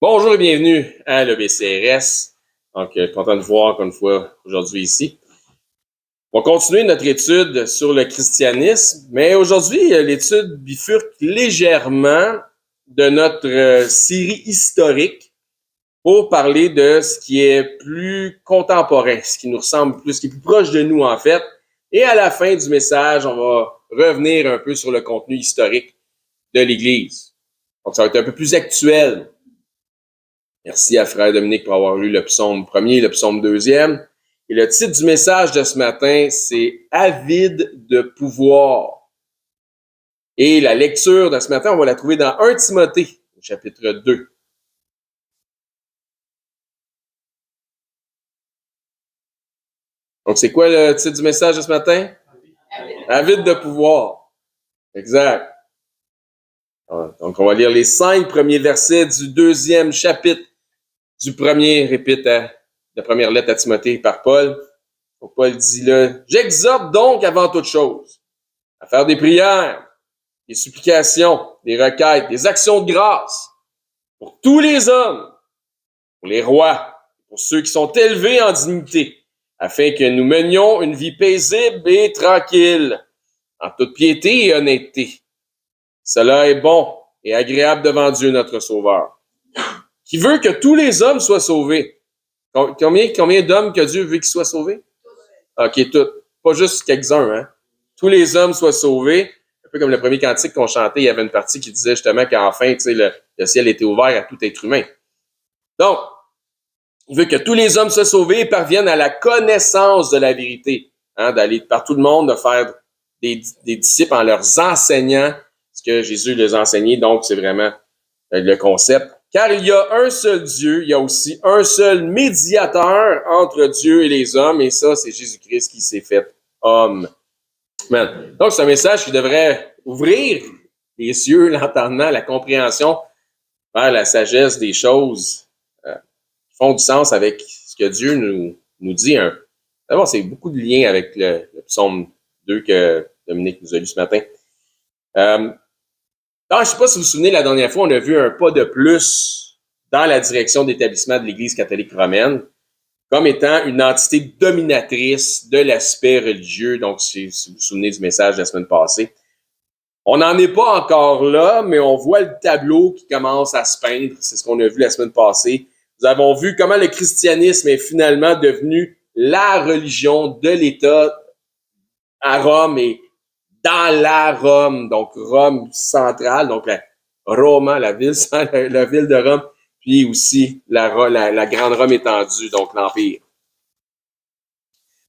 Bonjour et bienvenue à l'EBCRS. Donc, content de vous voir encore une fois aujourd'hui ici. On va continuer notre étude sur le christianisme, mais aujourd'hui, l'étude bifurque légèrement de notre série historique pour parler de ce qui est plus contemporain, ce qui nous ressemble plus, ce qui est plus proche de nous en fait. Et à la fin du message, on va revenir un peu sur le contenu historique de l'Église. Donc, ça va être un peu plus actuel. Merci à Frère Dominique pour avoir lu le psaume 1er, le psaume 2e. Et le titre du message de ce matin, c'est « Avide de pouvoir ». Et la lecture de ce matin, on va la trouver dans 1 Timothée, chapitre 2. Donc, c'est quoi le titre du message de ce matin? Avide de pouvoir. Exact. Donc, on va lire les 5 premiers versets du 2e chapitre du premier épître, la première lettre à Timothée par Paul. Donc, Paul dit là, « J'exhorte donc avant toute chose à faire des prières, des supplications, des requêtes, des actions de grâce pour tous les hommes, pour les rois, pour ceux qui sont élevés en dignité, afin que nous menions une vie paisible et tranquille, en toute piété et honnêteté. Cela est bon et agréable devant Dieu notre Sauveur, qui veut que tous les hommes soient sauvés. » Combien d'hommes que Dieu veut qu'ils soient sauvés? OK, tout. Pas juste quelques-uns, hein? Tous les hommes soient sauvés. Un peu comme le premier cantique qu'on chantait, il y avait une partie qui disait justement qu'enfin, tu sais, le ciel était ouvert à tout être humain. Donc, il veut que tous les hommes soient sauvés et parviennent à la connaissance de la vérité. Hein, d'aller par tout le monde, de faire des disciples en leur enseignant ce que Jésus les a enseigné. Donc, c'est vraiment le concept. Car il y a un seul Dieu, il y a aussi un seul médiateur entre Dieu et les hommes, et ça, c'est Jésus-Christ qui s'est fait homme. Amen. Donc, c'est un message qui devrait ouvrir les yeux, l'entendement, la compréhension vers la sagesse des choses qui font du sens avec ce que Dieu nous dit. D'abord, c'est beaucoup de liens avec le psaume 2 que Dominique nous a lu ce matin. Alors, je ne sais pas si vous vous souvenez, la dernière fois, on a vu un pas de plus dans la direction d'établissement de l'Église catholique romaine comme étant une entité dominatrice de l'aspect religieux. Donc, si vous vous souvenez du message de la semaine passée. On n'en est pas encore là, mais on voit le tableau qui commence à se peindre. C'est ce qu'on a vu la semaine passée. Nous avons vu comment le christianisme est finalement devenu la religion de l'État à Rome et dans la Rome, donc Rome centrale, donc la Roma, la ville de Rome, puis aussi la grande Rome étendue, donc l'Empire.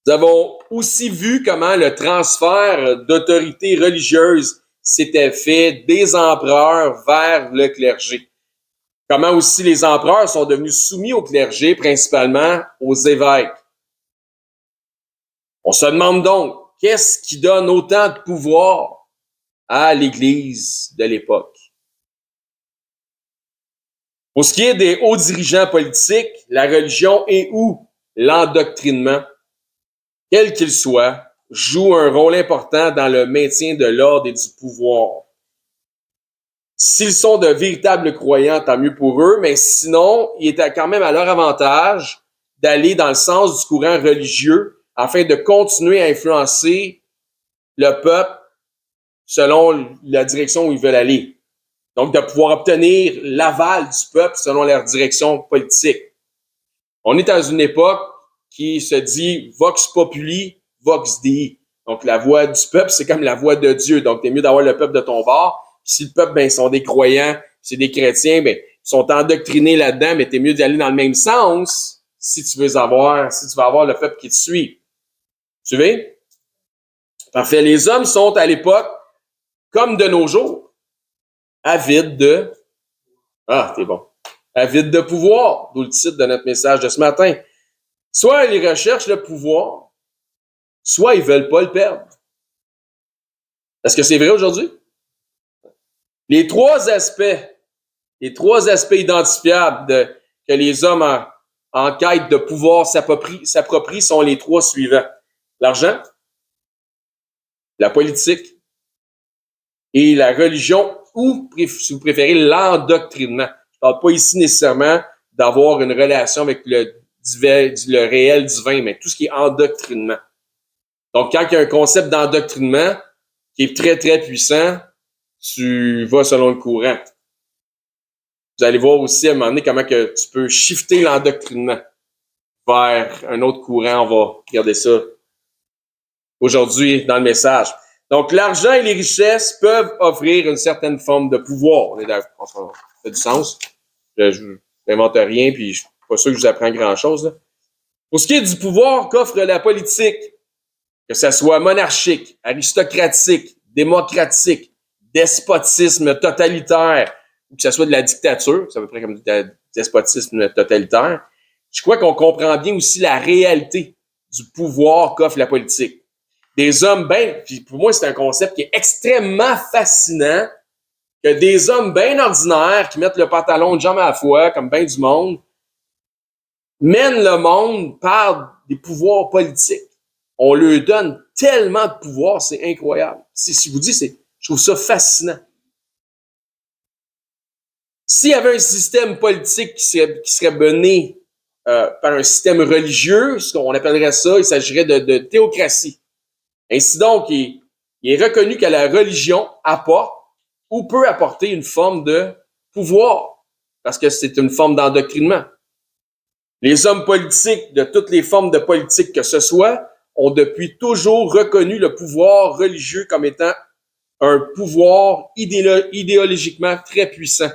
Nous avons aussi vu comment le transfert d'autorité religieuse s'était fait des empereurs vers le clergé. Comment aussi les empereurs sont devenus soumis au clergé, principalement aux évêques. On se demande donc, qu'est-ce qui donne autant de pouvoir à l'Église de l'époque? Pour ce qui est des hauts dirigeants politiques, la religion et ou l'endoctrinement, quel qu'il soit, joue un rôle important dans le maintien de l'ordre et du pouvoir. S'ils sont de véritables croyants, tant mieux pour eux, mais sinon, il est quand même à leur avantage d'aller dans le sens du courant religieux afin de continuer à influencer le peuple selon la direction où ils veulent aller. Donc, de pouvoir obtenir l'aval du peuple selon leur direction politique. On est dans une époque qui se dit « vox populi, vox Dei ». Donc, la voix du peuple, c'est comme la voix de Dieu. Donc, t'es mieux d'avoir le peuple de ton bord. Puis si le peuple, ben, ils sont des croyants, c'est des chrétiens, ben, ils sont endoctrinés là-dedans, mais t'es mieux d'aller dans le même sens si tu veux avoir le peuple qui te suit. Tu suivez? Parfait. Les hommes sont à l'époque, comme de nos jours, avides de... Ah, t'es bon. Avides de pouvoir, d'où le titre de notre message de ce matin. Soit ils recherchent le pouvoir, soit ils veulent pas le perdre. Est-ce que c'est vrai aujourd'hui? Les trois aspects identifiables que les hommes en quête de pouvoir s'approprient sont les trois suivants. L'argent, la politique et la religion, ou, si vous préférez, l'endoctrinement. Je parle pas ici nécessairement d'avoir une relation avec le réel divin, mais tout ce qui est endoctrinement. Donc, quand il y a un concept d'endoctrinement qui est très, très puissant, tu vas selon le courant. Vous allez voir aussi à un moment donné comment que tu peux shifter l'endoctrinement vers un autre courant. On va regarder ça aujourd'hui dans le message. Donc, l'argent et les richesses peuvent offrir une certaine forme de pouvoir. On est d'accord, ça fait du sens. Je n'invente rien, puis je suis pas sûr que je vous apprends grand-chose, là. Pour ce qui est du pouvoir qu'offre la politique, que ça soit monarchique, aristocratique, démocratique, despotisme totalitaire, ou que ça soit de la dictature, c'est à peu près comme du despotisme totalitaire, je crois qu'on comprend bien aussi la réalité du pouvoir qu'offre la politique. Des hommes puis pour moi, c'est un concept qui est extrêmement fascinant, que des hommes bien ordinaires qui mettent le pantalon de jambe à la fois, comme bien du monde, mènent le monde par des pouvoirs politiques. On leur donne tellement de pouvoir, c'est incroyable. Si je vous dis, je trouve ça fascinant. S'il y avait un système politique qui serait mené par un système religieux, ce qu'on appellerait ça, il s'agirait de théocratie. Ainsi donc, il est reconnu que la religion apporte ou peut apporter une forme de pouvoir, parce que c'est une forme d'endoctrinement. Les hommes politiques, de toutes les formes de politique que ce soit, ont depuis toujours reconnu le pouvoir religieux comme étant un pouvoir idéologiquement très puissant.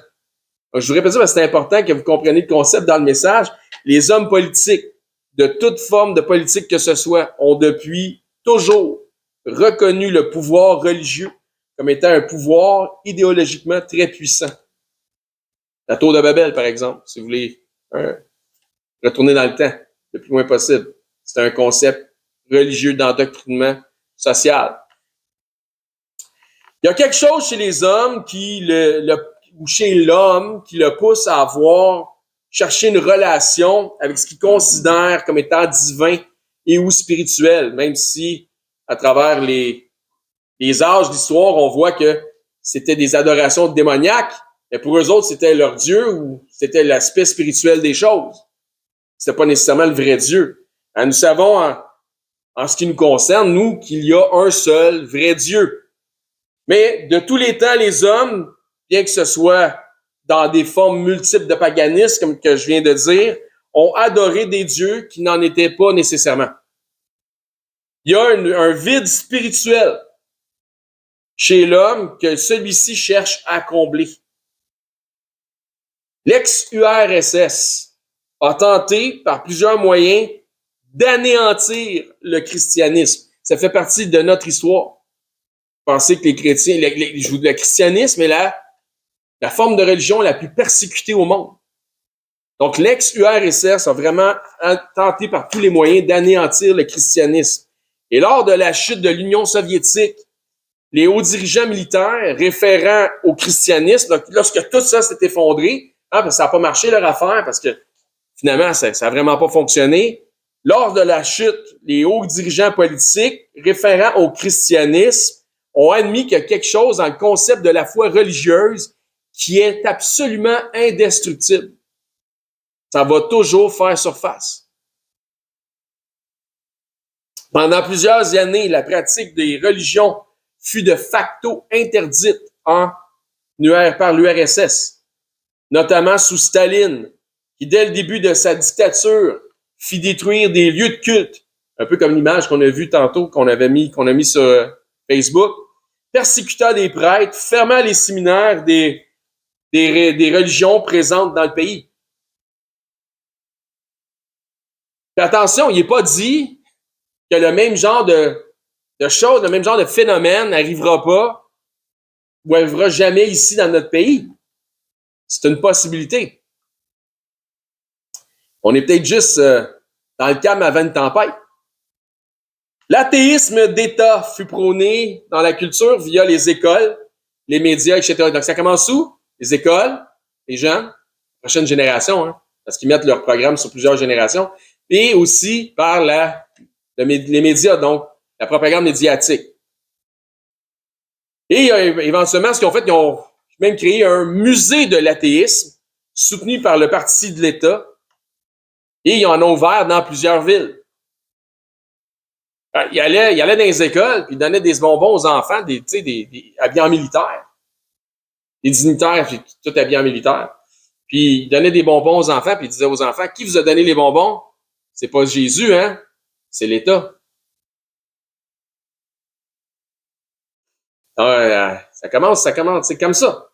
Donc, je vous répète ça parce que c'est important que vous compreniez le concept dans le message. Les hommes politiques, de toute forme de politique que ce soit, ont depuis toujours reconnu le pouvoir religieux comme étant un pouvoir idéologiquement très puissant. La Tour de Babel, par exemple, si vous voulez retourner dans le temps le plus loin possible. C'est un concept religieux d'endoctrinement social. Il y a quelque chose chez les hommes ou chez l'homme qui le pousse à chercher une relation avec ce qu'il considère comme étant divin et ou spirituel, même si à travers les âges d'histoire, on voit que c'était des adorations démoniaques, mais pour eux autres, c'était leur Dieu ou c'était l'aspect spirituel des choses. C'était pas nécessairement le vrai Dieu. Alors, nous savons, en ce qui nous concerne, nous, qu'il y a un seul vrai Dieu. Mais de tous les temps, les hommes, bien que ce soit dans des formes multiples de paganisme, comme que je viens de dire, ont adoré des dieux qui n'en étaient pas nécessairement. Il y a un vide spirituel chez l'homme que celui-ci cherche à combler. L'ex-URSS a tenté, par plusieurs moyens, d'anéantir le christianisme. Ça fait partie de notre histoire. Pensez que les chrétiens, le christianisme est la forme de religion la plus persécutée au monde. Donc, l'ex-URSS a vraiment tenté par tous les moyens d'anéantir le christianisme. Et lors de la chute de l'Union soviétique, les hauts dirigeants militaires référant au christianisme, donc lorsque tout ça s'est effondré, parce que ça n'a pas marché leur affaire, parce que finalement, ça n'a vraiment pas fonctionné. Lors de la chute, les hauts dirigeants politiques référant au christianisme ont admis qu'il y a quelque chose dans le concept de la foi religieuse qui est absolument indestructible. Ça va toujours faire surface. Pendant plusieurs années, la pratique des religions fut de facto interdite par l'URSS, notamment sous Staline, qui, dès le début de sa dictature, fit détruire des lieux de culte, un peu comme l'image qu'on a vue tantôt, qu'on a mis sur Facebook, persécutant des prêtres, fermant les séminaires des religions présentes dans le pays. Puis attention, il n'est pas dit que le même genre de choses, le même genre de phénomène n'arrivera pas ou arrivera jamais ici dans notre pays. C'est une possibilité. On est peut-être juste dans le calme avant une tempête. L'athéisme d'État fut prôné dans la culture via les écoles, les médias, etc. Donc, ça commence où? Les écoles, les jeunes, prochaine génération, parce qu'ils mettent leur programme sur plusieurs générations, et aussi par les médias, donc la propagande médiatique. Et éventuellement, ce qu'ils ont fait, ils ont même créé un musée de l'athéisme soutenus par le parti de l'État, et ils en ont ouvert dans plusieurs villes. Il allait dans les écoles, puis il donnait des bonbons aux enfants, des habillés en militaire. Des dignitaires, puis tout habillés en militaire. Puis il donnait des bonbons aux enfants, puis il disait aux enfants, qui vous a donné les bonbons? C'est pas Jésus, hein? C'est l'État. Ça commence, c'est comme ça.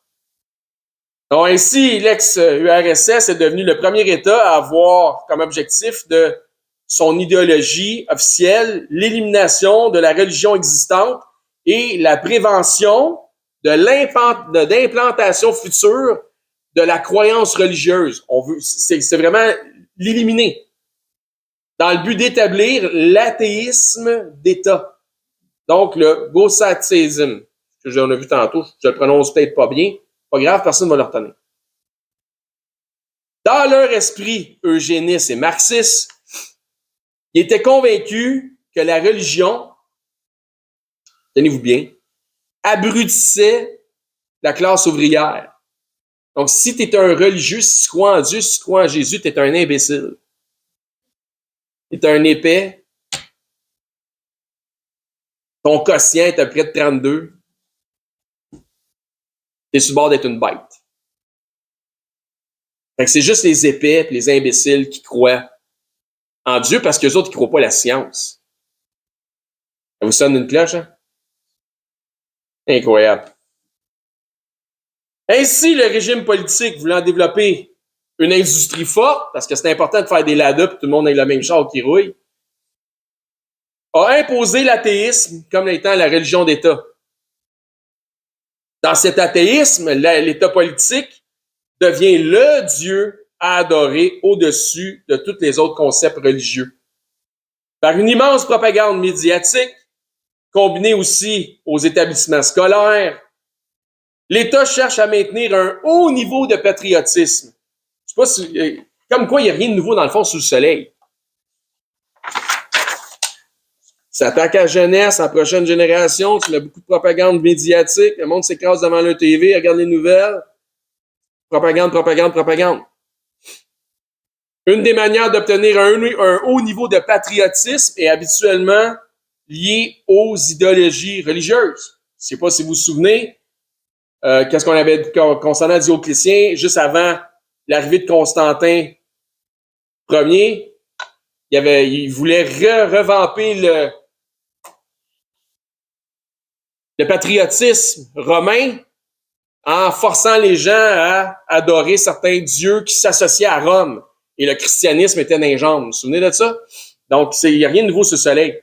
Donc ainsi, l'ex-URSS est devenu le premier État à avoir comme objectif de son idéologie officielle l'élimination de la religion existante et la prévention de l'implantation future de la croyance religieuse. C'est vraiment l'éliminer dans le but d'établir l'athéisme d'État. Donc, le gnosticisme, que j'en ai vu tantôt, je le prononce peut-être pas bien, pas grave, personne ne va le retenir. Dans leur esprit eugéniste et marxiste, ils étaient convaincus que la religion, tenez-vous bien, abrutissait la classe ouvrière. Donc, si tu es un religieux, si tu crois en Dieu, si tu crois en Jésus, tu es un imbécile. Tu es un épais. Ton quotient est à près de 32. Tu es sur le bord d'être une bête. Fait que c'est juste les épais et les imbéciles qui croient en Dieu parce qu'eux autres, ils ne croient pas à la science. Ça vous sonne une cloche, hein? Incroyable. Ainsi, le régime politique voulant développer une industrie forte, parce que c'est important de faire des ladas et tout le monde ait le même char qui rouille, a imposé l'athéisme comme étant la religion d'État. Dans cet athéisme, l'État politique devient le Dieu à adorer au-dessus de tous les autres concepts religieux. Par une immense propagande médiatique, combinée aussi aux établissements scolaires, l'État cherche à maintenir un haut niveau de patriotisme. Je sais pas si, comme quoi, il n'y a rien de nouveau dans le fond sous le soleil. S'attaque à la jeunesse, à la prochaine génération, tu mets beaucoup de propagande médiatique, le monde s'écrase devant leur TV, regarde les nouvelles. Propagande, propagande, propagande. Une des manières d'obtenir un haut niveau de patriotisme est habituellement liée aux idéologies religieuses. Je ne sais pas si vous vous souvenez, qu'est-ce qu'on avait dit concernant Dioclétien, juste avant l'arrivée de Constantin Ier, il voulait revamper le patriotisme romain en forçant les gens à adorer certains dieux qui s'associaient à Rome. Et le christianisme était dans les jambes. Vous vous souvenez de ça? Donc, il n'y a rien de nouveau sur le soleil.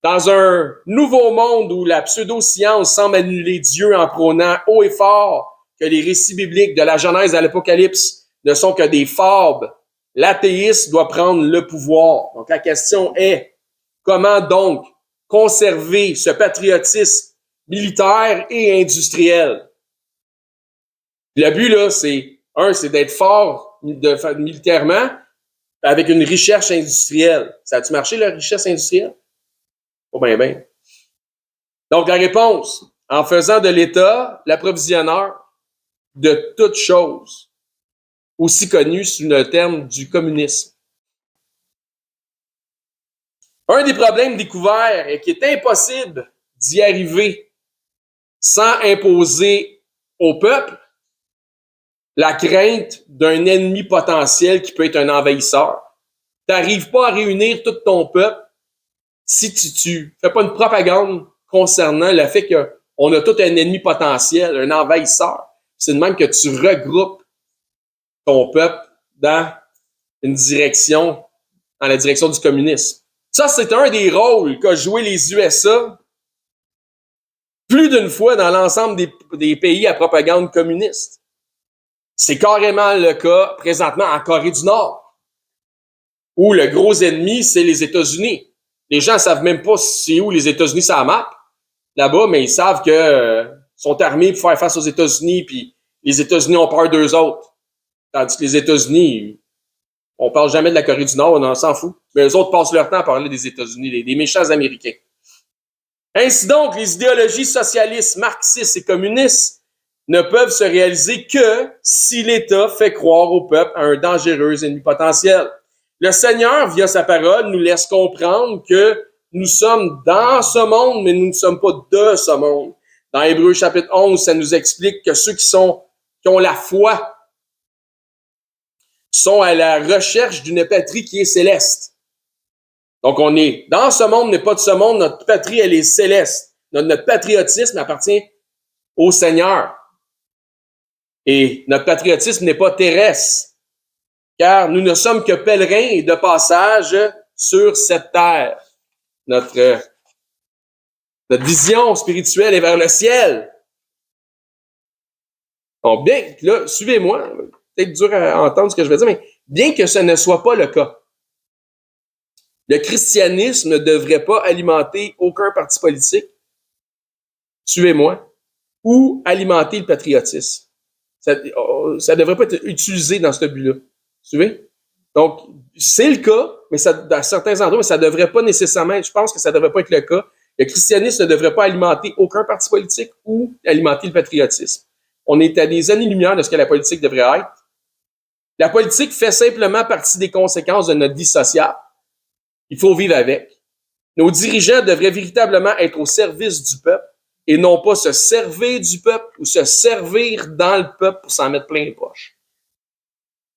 Dans un nouveau monde où la pseudo-science semble annuler Dieu en prônant haut et fort que les récits bibliques de la Genèse à l'Apocalypse ne sont que des fables, l'athéisme doit prendre le pouvoir. Donc, la question est, comment donc conserver ce patriotisme militaire et industriel? Le but, là, c'est d'être fort militairement avec une richesse industrielle. Ça a-tu marché, la richesse industrielle? Pas bien, bien. Donc, la réponse, en faisant de l'État l'approvisionneur de toutes choses, aussi connu sous le terme du communisme. Un des problèmes découverts est qu'il est impossible d'y arriver sans imposer au peuple la crainte d'un ennemi potentiel qui peut être un envahisseur. Tu n'arrives pas à réunir tout ton peuple si tu fais pas une propagande concernant le fait qu'on a tout un ennemi potentiel, un envahisseur. C'est de même que tu regroupes ton peuple dans une direction, dans la direction du communisme. Ça, c'est un des rôles qu'a joué les USA plus d'une fois dans l'ensemble des pays à propagande communiste. C'est carrément le cas présentement en Corée du Nord, où le gros ennemi, c'est les États-Unis. Les gens ne savent même pas c'est où les États-Unis sur la map, là-bas, mais ils savent que sont armés pour faire face aux États-Unis, puis les États-Unis ont peur d'eux autres. Tandis que les États-Unis, on parle jamais de la Corée du Nord, on s'en fout. Mais eux autres passent leur temps à parler des États-Unis, des méchants Américains. Ainsi donc, les idéologies socialistes, marxistes et communistes ne peuvent se réaliser que si l'État fait croire au peuple à un dangereux ennemi potentiel. Le Seigneur, via sa parole, nous laisse comprendre que nous sommes dans ce monde, mais nous ne sommes pas de ce monde. Dans Hébreux chapitre 11, ça nous explique que ceux qui ont la foi sont à la recherche d'une patrie qui est céleste. Donc, on est dans ce monde, mais pas de ce monde. Notre patrie, elle est céleste. Notre patriotisme appartient au Seigneur. Et notre patriotisme n'est pas terrestre, car nous ne sommes que pèlerins et de passage sur cette terre. Notre vision spirituelle est vers le ciel. Donc, bien, là, suivez-moi, peut-être dur à entendre ce que je vais dire, mais bien que ce ne soit pas le cas, le christianisme ne devrait pas alimenter aucun parti politique, suivez-moi, ou alimenter le patriotisme. Ça ne devrait pas être utilisé dans ce but-là. Suivez? Donc, c'est le cas, mais ça, dans certains endroits, mais ça ne devrait pas nécessairement, je pense que ça ne devrait pas être le cas. Le christianisme ne devrait pas alimenter aucun parti politique ou alimenter le patriotisme. On est à des années-lumière de ce que la politique devrait être. La politique fait simplement partie des conséquences de notre vie sociale. Il faut vivre avec. Nos dirigeants devraient véritablement être au service du peuple et non pas se servir du peuple ou se servir dans le peuple pour s'en mettre plein les poches.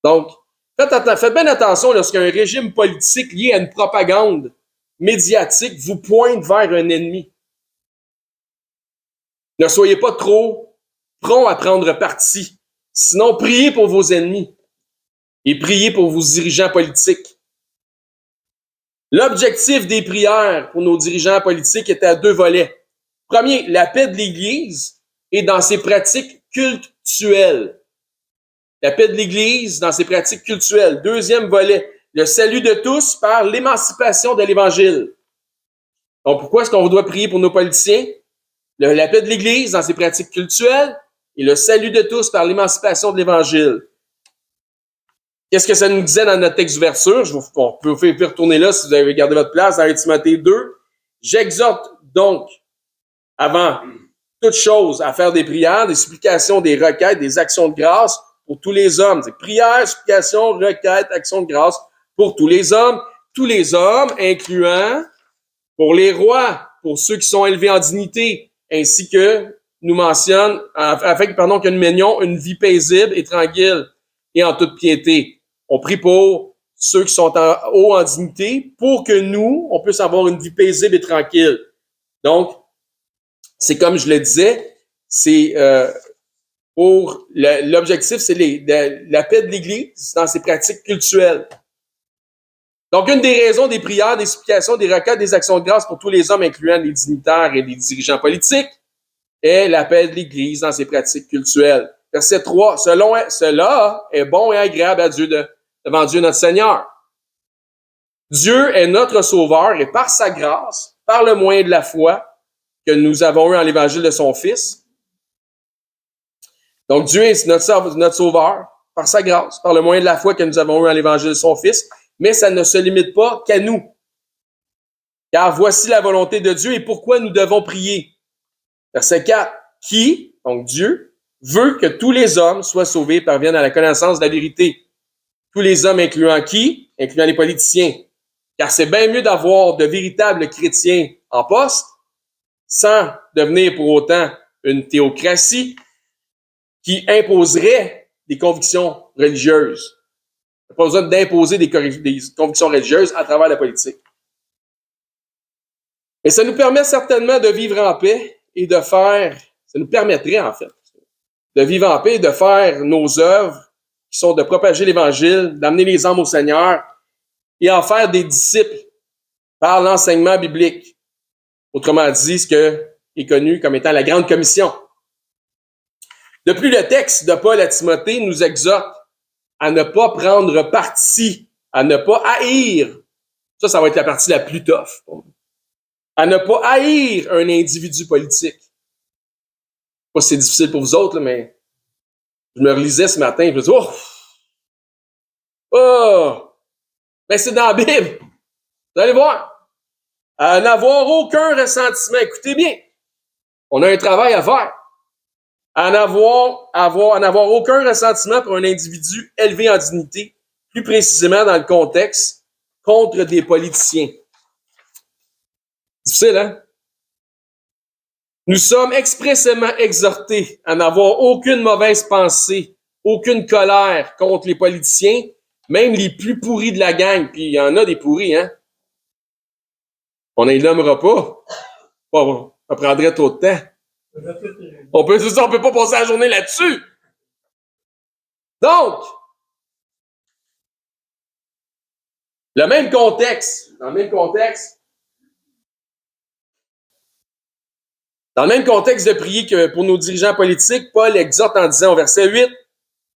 Donc, faites bien attention lorsqu'un régime politique lié à une propagande médiatique vous pointe vers un ennemi. Ne soyez pas trop prompt à prendre parti. Sinon, priez pour vos ennemis et priez pour vos dirigeants politiques. L'objectif des prières pour nos dirigeants politiques était à deux volets. Premier, la paix de l'Église et dans ses pratiques cultuelles. La paix de l'Église dans ses pratiques cultuelles. Deuxième volet, le salut de tous par l'émancipation de l'Évangile. Donc, pourquoi est-ce qu'on doit prier pour nos politiciens? La paix de l'Église dans ses pratiques cultuelles et le salut de tous par l'émancipation de l'Évangile. Qu'est-ce que ça nous disait dans notre texte d'ouverture? On peut retourner là si vous avez gardé votre place dans 1 Timothée 2. J'exhorte donc, avant toute chose, à faire des prières, des supplications, des requêtes, des actions de grâce pour tous les hommes. C'est prières, supplications, requêtes, actions de grâce pour tous les hommes, incluant pour les rois, pour ceux qui sont élevés en dignité, ainsi que nous mentionne, afin que nous menions une vie paisible et tranquille et en toute piété. On prie pour ceux qui sont haut en dignité pour que nous, on puisse avoir une vie paisible et tranquille. Donc, c'est comme je le disais, c'est pour l'objectif, c'est la paix de l'Église dans ses pratiques cultuelles. Donc, une des raisons des prières, des supplications, des requêtes, des actions de grâce pour tous les hommes, incluant les dignitaires et les dirigeants politiques, est la paix de l'Église dans ses pratiques cultuelles. Verset 3, cela est bon et agréable à Dieu devant Dieu notre Seigneur. Dieu est notre Sauveur et par sa grâce, par le moyen de la foi que nous avons eu en l'Évangile de son Fils. Donc, Dieu est notre Sauveur par sa grâce, par le moyen de la foi que nous avons eu en l'Évangile de son Fils, mais ça ne se limite pas qu'à nous. Car voici la volonté de Dieu et pourquoi nous devons prier. Verset 4, qui, donc Dieu, veut que tous les hommes soient sauvés et parviennent à la connaissance de la vérité. Tous les hommes incluant qui? Incluant les politiciens. Car c'est bien mieux d'avoir de véritables chrétiens en poste sans devenir pour autant une théocratie qui imposerait des convictions religieuses. Il n'y a pas besoin d'imposer des convictions religieuses à travers la politique. Mais ça nous permet certainement de vivre en paix et de faire, ça nous permettrait en fait, de vivre en paix et de faire nos œuvres qui sont de propager l'Évangile, d'amener les âmes au Seigneur et en faire des disciples par l'enseignement biblique. Autrement dit, ce qui est connu comme étant la Grande Commission. De plus, le texte de Paul à Timothée nous exhorte à ne pas prendre parti, à ne pas haïr. Ça va être la partie la plus tough. À ne pas haïr un individu politique. Je sais pas si c'est difficile pour vous autres, là, mais je me relisais ce matin et je me disais, ben c'est dans la Bible. Vous allez voir. À n'avoir aucun ressentiment. Écoutez bien. On a un travail à faire. à n'avoir aucun ressentiment pour un individu élevé en dignité, plus précisément dans le contexte, contre des politiciens. Difficile, hein? Nous sommes expressément exhortés à n'avoir aucune mauvaise pensée, aucune colère contre les politiciens, même les plus pourris de la gang. Puis il y en a des pourris, hein? On ne les nommera pas. Bon, ça prendrait trop de temps. On peut pas passer la journée là-dessus. Donc, dans le même contexte, dans le même contexte de prier que pour nos dirigeants politiques, Paul exhorte en disant au verset 8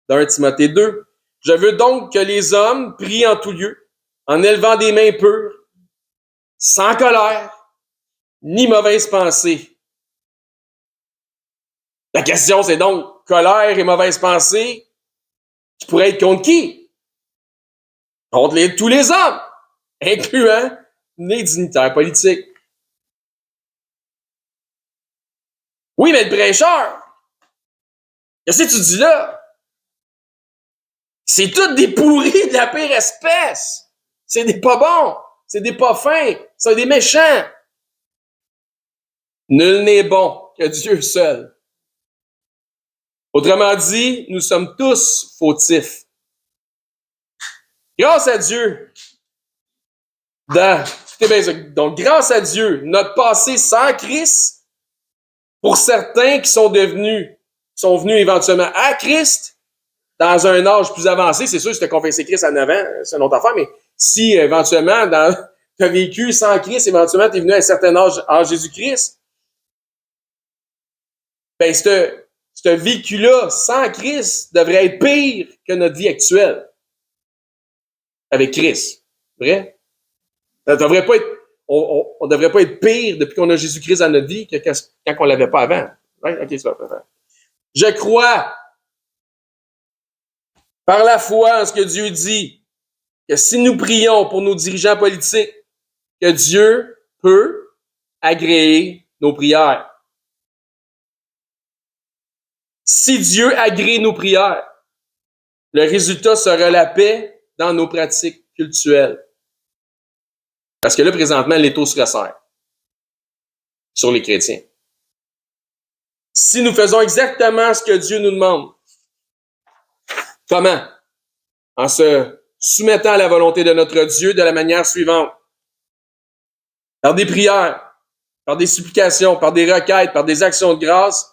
dans 1 Timothée 2, « Je veux donc que les hommes prient en tout lieu, en élevant des mains pures, sans colère, ni mauvaise pensée. » La question, c'est donc, colère et mauvaise pensée, qui pourrait être contre qui? Contre tous les hommes, incluant les dignitaires politiques. Oui, mais le prêcheur, qu'est-ce que tu dis là? C'est tous des pourris de la pire espèce. C'est des pas bons, c'est des pas fins, c'est des méchants. Nul n'est bon que Dieu seul. Autrement dit, nous sommes tous fautifs. Grâce à Dieu, donc grâce à Dieu, notre passé sans Christ, pour certains qui sont venus éventuellement à Christ, dans un âge plus avancé, c'est sûr, si tu as confessé Christ à 9 ans, c'est une autre affaire, mais si éventuellement, tu as vécu sans Christ, éventuellement, tu es venu à un certain âge en Jésus-Christ, ben, ce vécu-là, sans Christ, devrait être pire que notre vie actuelle. Avec Christ. Vrai? Ça devrait pas être, on devrait pas être pire depuis qu'on a Jésus-Christ dans notre vie que quand on l'avait pas avant. Ouais? OK, c'est pas. Je crois, par la foi en ce que Dieu dit, que si nous prions pour nos dirigeants politiques, que Dieu peut agréer nos prières. Si Dieu agrée nos prières, le résultat sera la paix dans nos pratiques cultuelles. Parce que là, présentement, l'étau se resserre sur les chrétiens. Si nous faisons exactement ce que Dieu nous demande, comment? En se soumettant à la volonté de notre Dieu de la manière suivante. Par des prières, par des supplications, par des requêtes, par des actions de grâce,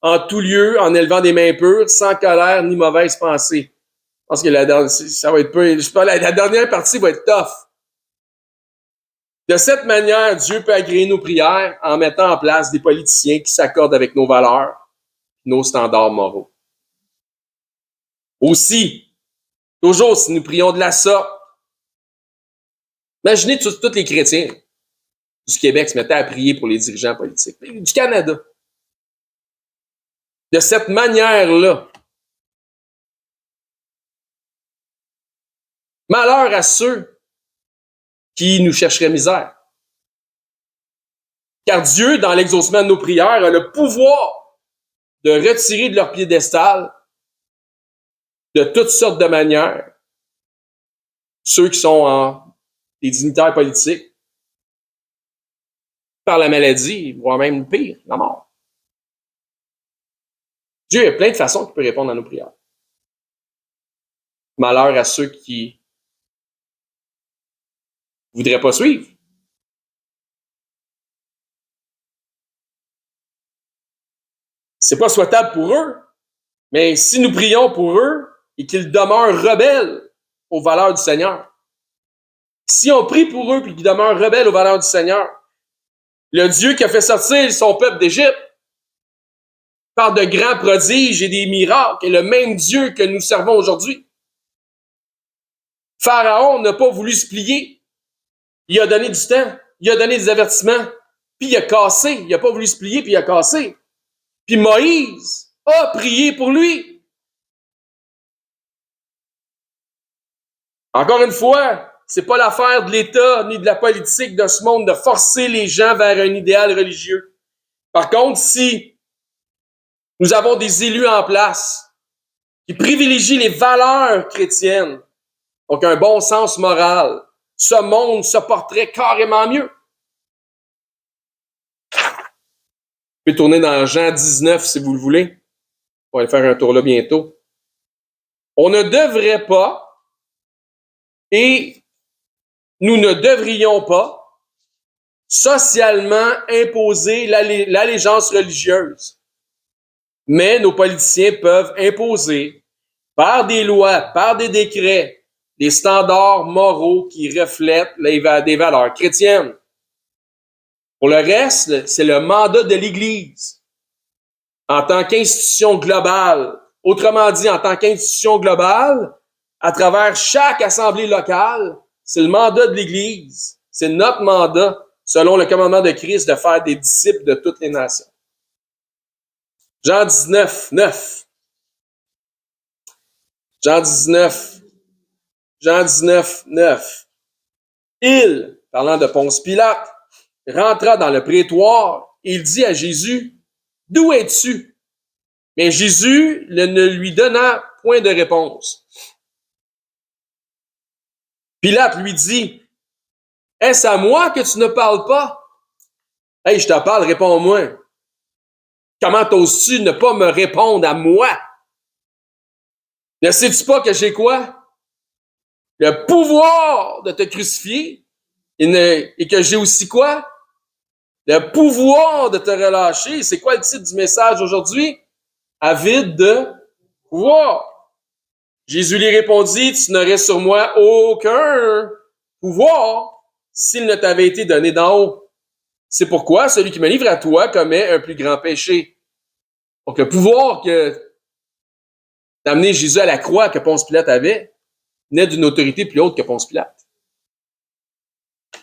en tout lieu, en élevant des mains pures, sans colère ni mauvaise pensée. Je pense que ça va être peu. La dernière partie va être tough. De cette manière, Dieu peut agréer nos prières en mettant en place des politiciens qui s'accordent avec nos valeurs, nos standards moraux. Aussi, toujours, si nous prions de la sorte, imaginez tous les chrétiens du Québec se mettaient à prier pour les dirigeants politiques, du Canada. De cette manière-là, malheur à ceux qui nous chercheraient misère. Car Dieu, dans l'exaucement de nos prières, a le pouvoir de retirer de leur piédestal, de toutes sortes de manières, ceux qui sont des dignitaires politiques, par la maladie, voire même pire, la mort. Dieu a plein de façons qu'il peut répondre à nos prières. Malheur à ceux qui ne voudraient pas suivre. C'est pas souhaitable pour eux, mais si nous prions pour eux et qu'ils demeurent rebelles aux valeurs du Seigneur, si on prie pour eux et qu'ils demeurent rebelles aux valeurs du Seigneur, le Dieu qui a fait sortir son peuple d'Égypte par de grands prodiges et des miracles est le même Dieu que nous servons aujourd'hui. Pharaon n'a pas voulu se plier. Il a donné du temps, il a donné des avertissements, puis il a cassé. Il n'a pas voulu se plier, puis il a cassé. Puis Moïse a prié pour lui. Encore une fois, c'est pas l'affaire de l'État ni de la politique de ce monde de forcer les gens vers un idéal religieux. Par contre, si Nous avons des élus en place qui privilégient les valeurs chrétiennes, donc un bon sens moral. Ce monde se porterait carrément mieux. Vous pouvez tourner dans Jean 19 si vous le voulez. On va aller faire un tour là bientôt. On ne devrait pas et nous ne devrions pas socialement imposer l'allégeance religieuse. Mais nos politiciens peuvent imposer par des lois, par des décrets, des standards moraux qui reflètent des valeurs chrétiennes. Pour le reste, c'est le mandat de l'Église en tant qu'institution globale. Autrement dit, en tant qu'institution globale, à travers chaque assemblée locale, c'est le mandat de l'Église. C'est notre mandat, selon le commandement de Christ, de faire des disciples de toutes les nations. Jean 19, 9. Jean 19, 9. Il, parlant de Ponce Pilate, rentra dans le prétoire et il dit à Jésus, « D'où es-tu? » Mais Jésus ne lui donna point de réponse. Pilate lui dit, « Est-ce à moi que tu ne parles pas? » « Hey, je te parle, réponds-moi. Comment t'oses-tu ne pas me répondre à moi? Ne sais-tu pas que j'ai quoi? Le pouvoir de te crucifier et que j'ai aussi quoi? Le pouvoir de te relâcher. C'est quoi le titre du message aujourd'hui? Avide de pouvoir. Jésus lui répondit, tu n'aurais sur moi aucun pouvoir s'il ne t'avait été donné d'en haut. C'est pourquoi celui qui me livre à toi commet un plus grand péché. Donc le pouvoir d'amener Jésus à la croix que Ponce Pilate avait naît d'une autorité plus haute que Ponce Pilate.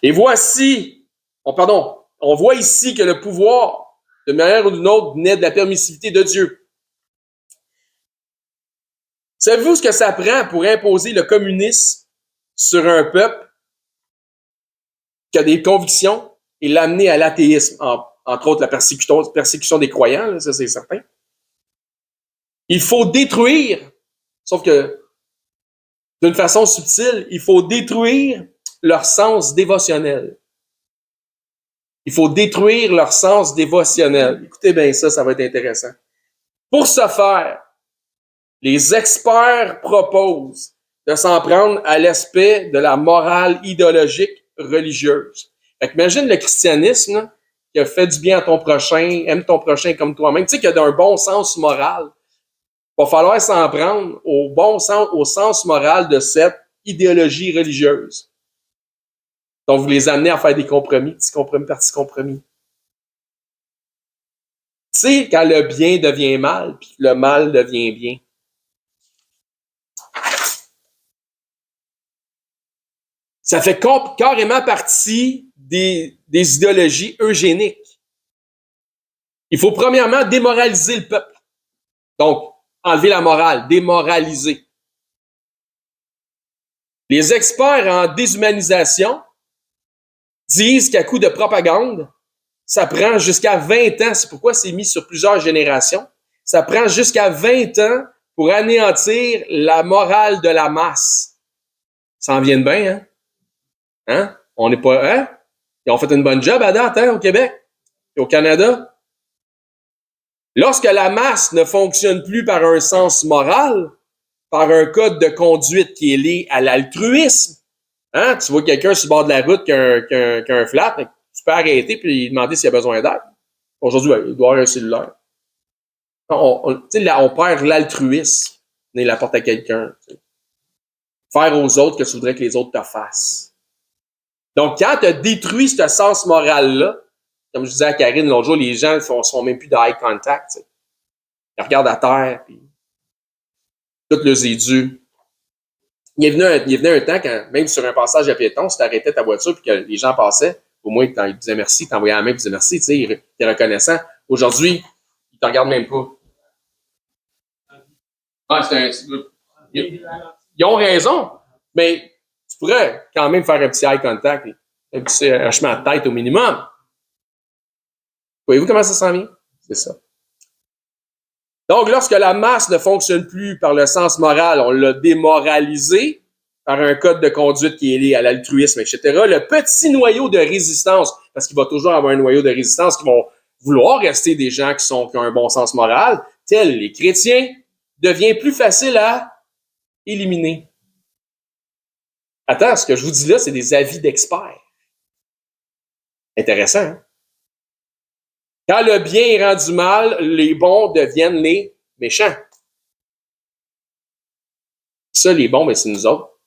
Et voici, on voit ici que le pouvoir, de manière ou d'une autre, naît de la permissivité de Dieu. Savez-vous ce que ça prend pour imposer le communisme sur un peuple qui a des convictions et l'amener à l'athéisme, entre autres la persécution des croyants, là, ça c'est certain. Il faut détruire, sauf que d'une façon subtile, il faut détruire leur sens dévotionnel. Il faut détruire leur sens dévotionnel. Écoutez bien ça va être intéressant. Pour ce faire, les experts proposent de s'en prendre à l'aspect de la morale idéologique religieuse. Fait qu'imagine le christianisme là, qui a fait du bien à ton prochain, aime ton prochain comme toi-même, tu sais qu'il y a un bon sens moral. Il va falloir s'en prendre au sens moral de cette idéologie religieuse. Donc, vous les amenez à faire des compromis, petits compromis par petits compromis. Tu sais, quand le bien devient mal, puis le mal devient bien. Ça fait carrément partie des idéologies eugéniques. Il faut premièrement démoraliser le peuple. Donc, enlever la morale, démoraliser. Les experts en déshumanisation disent qu'à coup de propagande, ça prend jusqu'à 20 ans. C'est pourquoi c'est mis sur plusieurs générations. Ça prend jusqu'à 20 ans pour anéantir la morale de la masse. Ça en vient de bien, hein? Hein? On n'est pas... Hein? Ils ont fait une bonne job à date, hein, au Québec et au Canada. Lorsque la masse ne fonctionne plus par un sens moral, par un code de conduite qui est lié à l'altruisme, hein? Tu vois quelqu'un sur le bord de la route qui a un flat, tu peux arrêter et lui demander s'il a besoin d'aide. Aujourd'hui, il doit avoir un cellulaire. On perd l'altruisme, on l'apporte à quelqu'un. T'sais. Faire aux autres que tu voudrais que les autres te fassent. Donc, quand tu as détruit ce sens moral-là, comme je disais à Karine l'autre jour, les gens ne sont même plus de eye contact. T'sais. Ils regardent à terre, puis tout leur est dû. Il est venu un temps, quand, même sur un passage à piéton, si tu arrêtais ta voiture et que les gens passaient, au moins, ils disaient merci, tu t'envoyais la main et tu disais merci, tu sais, ils étaient reconnaissants. Aujourd'hui, ils ne te regardent même pas. Ah, ils ont raison, mais tu pourrais quand même faire un petit eye contact, un petit hochement de tête au minimum. Voyez-vous comment ça s'en vient? C'est ça. Donc, lorsque la masse ne fonctionne plus par le sens moral, on l'a démoralisé par un code de conduite qui est lié à l'altruisme, etc. Le petit noyau de résistance, parce qu'il va toujours avoir un noyau de résistance qui vont vouloir rester des gens qui ont un bon sens moral, tels les chrétiens, devient plus facile à éliminer. Attends, ce que je vous dis là, c'est des avis d'experts. Intéressant, hein? Quand le bien est rendu mal, les bons deviennent les méchants. Ça, les bons, ben, c'est nous autres.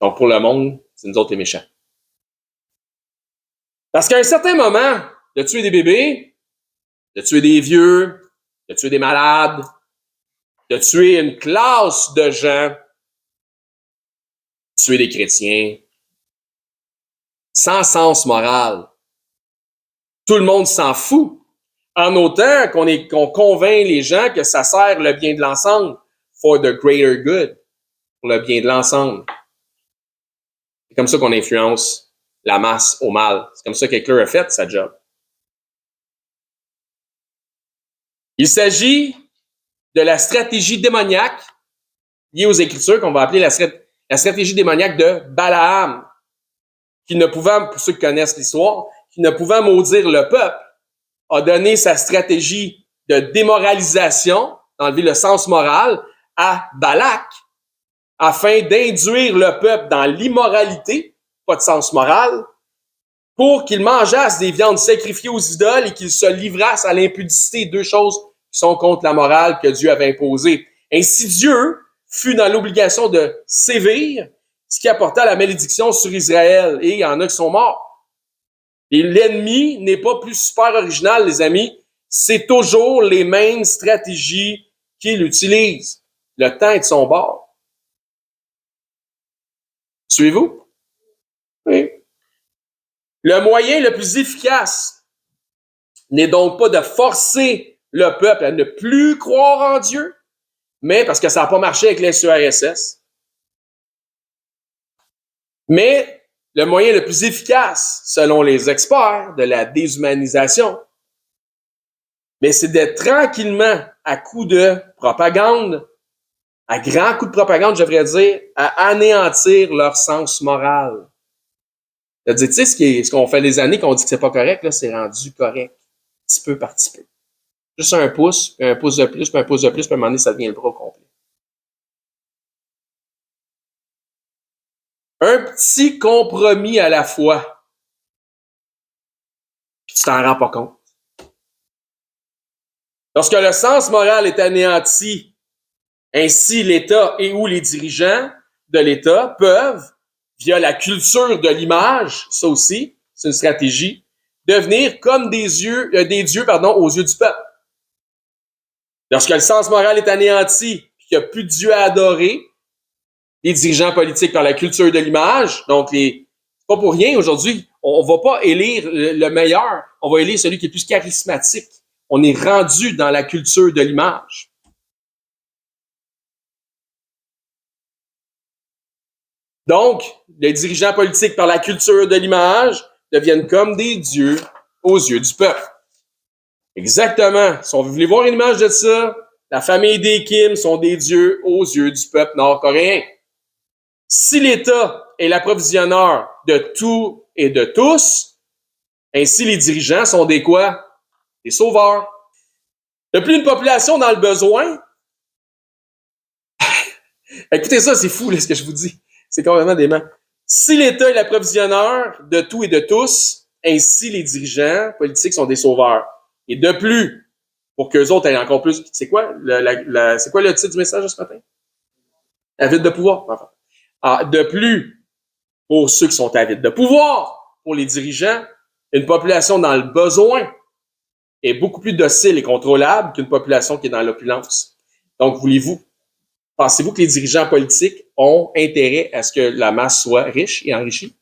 Donc, pour le monde, c'est nous autres les méchants. Parce qu'à un certain moment, de tuer des bébés, de tuer des vieux, de tuer des malades, de tuer une classe de gens, tuer des chrétiens, sans sens moral. Tout le monde s'en fout. En autant qu'on convainc les gens que ça sert le bien de l'ensemble, for the greater good, pour le bien de l'ensemble. C'est comme ça qu'on influence la masse au mal. C'est comme ça qu'Hittler a fait sa job. Il s'agit de la stratégie démoniaque liée aux Écritures, qu'on va appeler la stratégie démoniaque de Balaam, qui ne pouvant, pour ceux qui connaissent l'histoire, qui ne pouvant maudire le peuple, a donné sa stratégie de démoralisation, d'enlever le sens moral, à Balak, afin d'induire le peuple dans l'immoralité, pas de sens moral, pour qu'ils mangeassent des viandes sacrifiées aux idoles et qu'ils se livrassent à l'impudicité, deux choses qui sont contre la morale que Dieu avait imposée. Ainsi, Dieu fut dans l'obligation de sévir, ce qui apporta la malédiction sur Israël, et il y en a qui sont morts. Et l'ennemi n'est pas plus super original, les amis. C'est toujours les mêmes stratégies qu'il utilise. Le temps est de son bord. Suivez-vous? Oui. Le moyen le plus efficace n'est donc pas de forcer le peuple à ne plus croire en Dieu, mais parce que ça n'a pas marché avec les SURSS. Mais le moyen le plus efficace, selon les experts de la déshumanisation, mais c'est d'être tranquillement, à coups de propagande, à grands coups de propagande, je devrais dire, à anéantir leur sens moral. C'est-à-dire, tu sais, ce qu'on fait des années qu'on dit que c'est pas correct, là, c'est rendu correct, petit peu par petit peu. Juste un pouce, puis un pouce de plus, puis un pouce de plus, puis à un moment donné, ça devient le bras complet. Un petit compromis à la fois. Puis tu t'en rends pas compte. Lorsque le sens moral est anéanti, ainsi l'État et ou les dirigeants de l'État peuvent, via la culture de l'image, ça aussi, c'est une stratégie, devenir comme des dieux, aux yeux du peuple. Lorsque le sens moral est anéanti, et qu'il n'y a plus de Dieu à adorer, les dirigeants politiques par la culture de l'image, donc c'est pas pour rien aujourd'hui, on va pas élire le meilleur, on va élire celui qui est plus charismatique. On est rendu dans la culture de l'image. Donc, les dirigeants politiques par la culture de l'image deviennent comme des dieux aux yeux du peuple. Exactement. Si on voulait voir une image de ça, la famille des Kim sont des dieux aux yeux du peuple nord-coréen. Si l'État est l'approvisionneur de tout et de tous, ainsi les dirigeants sont des quoi? Des sauveurs. De plus une population dans le besoin. Écoutez ça, c'est fou là, ce que je vous dis. C'est complètement dément. Si l'État est l'approvisionneur de tout et de tous, ainsi les dirigeants politiques sont des sauveurs. Et de plus, pour qu'eux autres aient encore plus... C'est quoi c'est quoi le titre du message de ce matin? Avide de pouvoir. Enfin. De plus, pour ceux qui sont avides de pouvoir, pour les dirigeants, une population dans le besoin est beaucoup plus docile et contrôlable qu'une population qui est dans l'opulence. Donc, pensez-vous que les dirigeants politiques ont intérêt à ce que la masse soit riche et enrichie?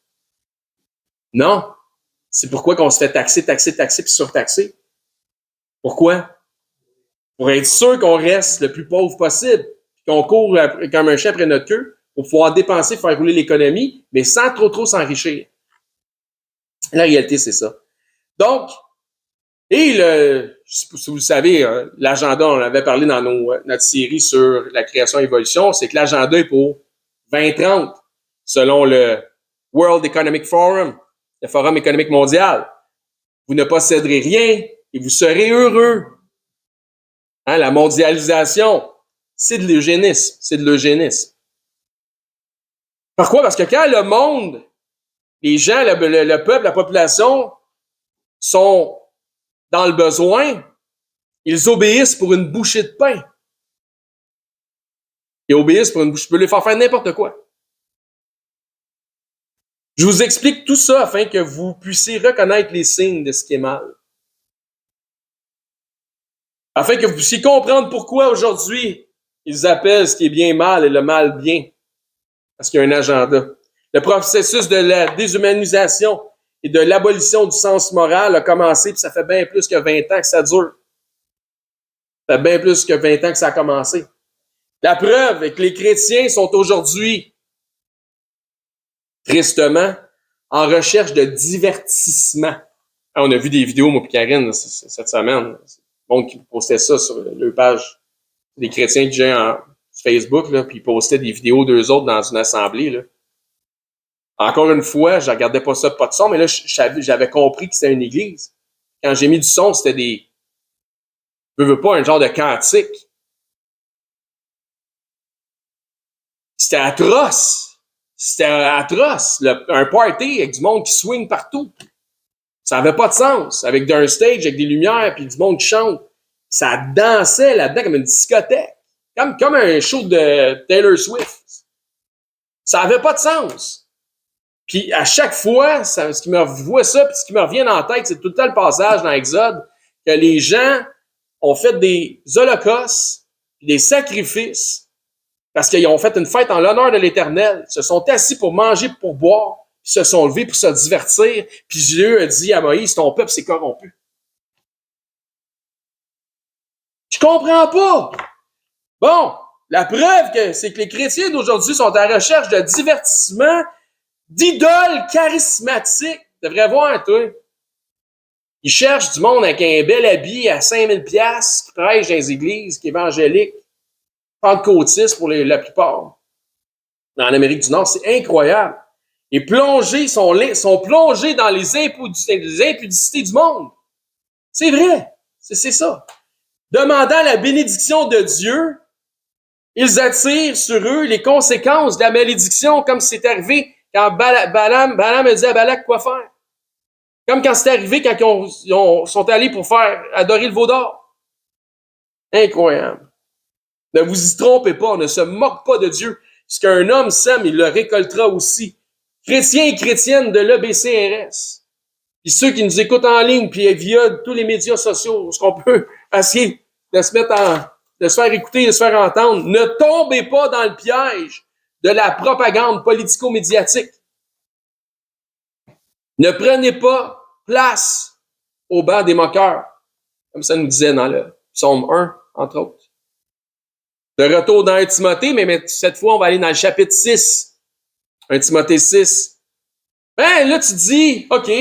Non. C'est pourquoi qu'on se fait taxer, puis surtaxer. Pourquoi? Pour être sûr qu'on reste le plus pauvre possible, qu'on court comme un chien après notre queue, pour pouvoir dépenser, faire rouler l'économie, mais sans trop s'enrichir. La réalité, c'est ça. Donc, Et je sais pas si vous le savez, l'agenda, on avait parlé dans notre série sur la création et l'évolution, c'est que l'agenda est pour 2030, selon le World Economic Forum, le Forum économique mondial. Vous ne posséderez rien et vous serez heureux. Hein, la mondialisation, c'est de l'eugénisme. C'est de l'eugénisme. Pourquoi? Parce que quand le monde, les gens, le peuple, la population sont dans le besoin, ils obéissent pour une bouchée de pain. Ils obéissent pour une bouchée. Je peux les faire n'importe quoi. Je vous explique tout ça afin que vous puissiez reconnaître les signes de ce qui est mal. Afin que vous puissiez comprendre pourquoi aujourd'hui ils appellent ce qui est bien mal et le mal bien. Parce qu'il y a un agenda. Le processus de la déshumanisation et de l'abolition du sens moral a commencé, puis ça fait bien plus que 20 ans que ça dure. Ça fait bien plus que 20 ans que ça a commencé. La preuve est que les chrétiens sont aujourd'hui, tristement, en recherche de divertissement. On a vu des vidéos, moi et Karine, cette semaine. Le monde qui postait ça sur leur page des chrétiens que j'ai sur Facebook, là, puis ils postaient des vidéos d'eux autres dans une assemblée. Là. Encore une fois, je regardais pas ça pas de son, mais là, j'avais compris que c'était une église. Quand j'ai mis du son, c'était des... Je veux pas un genre de cantique. C'était atroce. C'était atroce. Un party avec du monde qui swing partout. Ça avait pas de sens. Avec un stage, avec des lumières, puis du monde qui chante. Ça dansait là-dedans comme une discothèque. Comme un show de Taylor Swift. Ça avait pas de sens. Puis à chaque fois, ce qui me voit ça, puis ce qui me revient en tête, c'est tout le temps le passage dans Exode, que les gens ont fait des holocaustes, des sacrifices, parce qu'ils ont fait une fête en l'honneur de l'Éternel, se sont assis pour manger, pour boire, puis se sont levés pour se divertir, puis Dieu a dit à Moïse, ton peuple s'est corrompu. Je comprends pas. Bon, la preuve c'est que les chrétiens d'aujourd'hui sont à la recherche de divertissement, d'idoles charismatiques. Tu devrais voir, toi. Ils cherchent du monde avec un bel habit à 5000 piastres, qui prêche dans les églises, qui est évangélique, pentecôtiste pour la plupart. Dans l'Amérique du Nord, c'est incroyable. Et sont plongés dans les impudicités du monde. C'est vrai. C'est ça. Demandant la bénédiction de Dieu, ils attirent sur eux les conséquences de la malédiction, comme c'est arrivé quand Balaam a dit à Balak quoi faire. Comme quand c'est arrivé quand ils sont allés pour faire adorer le veau d'or. Incroyable. Ne vous y trompez pas, on ne se moque pas de Dieu. Ce qu'un homme sème, il le récoltera aussi. Chrétiens et chrétiennes de l'EBCRS. Puis ceux qui nous écoutent en ligne, puis via tous les médias sociaux, ce qu'on peut essayer de se faire écouter, de se faire entendre. Ne tombez pas dans le piège de la propagande politico-médiatique. Ne prenez pas place au banc des moqueurs, comme ça nous disait dans le psaume 1, entre autres. De retour dans 1 Timothée, mais cette fois, on va aller dans le chapitre 6. 1 Timothée 6. Ben, là, tu te dis, OK,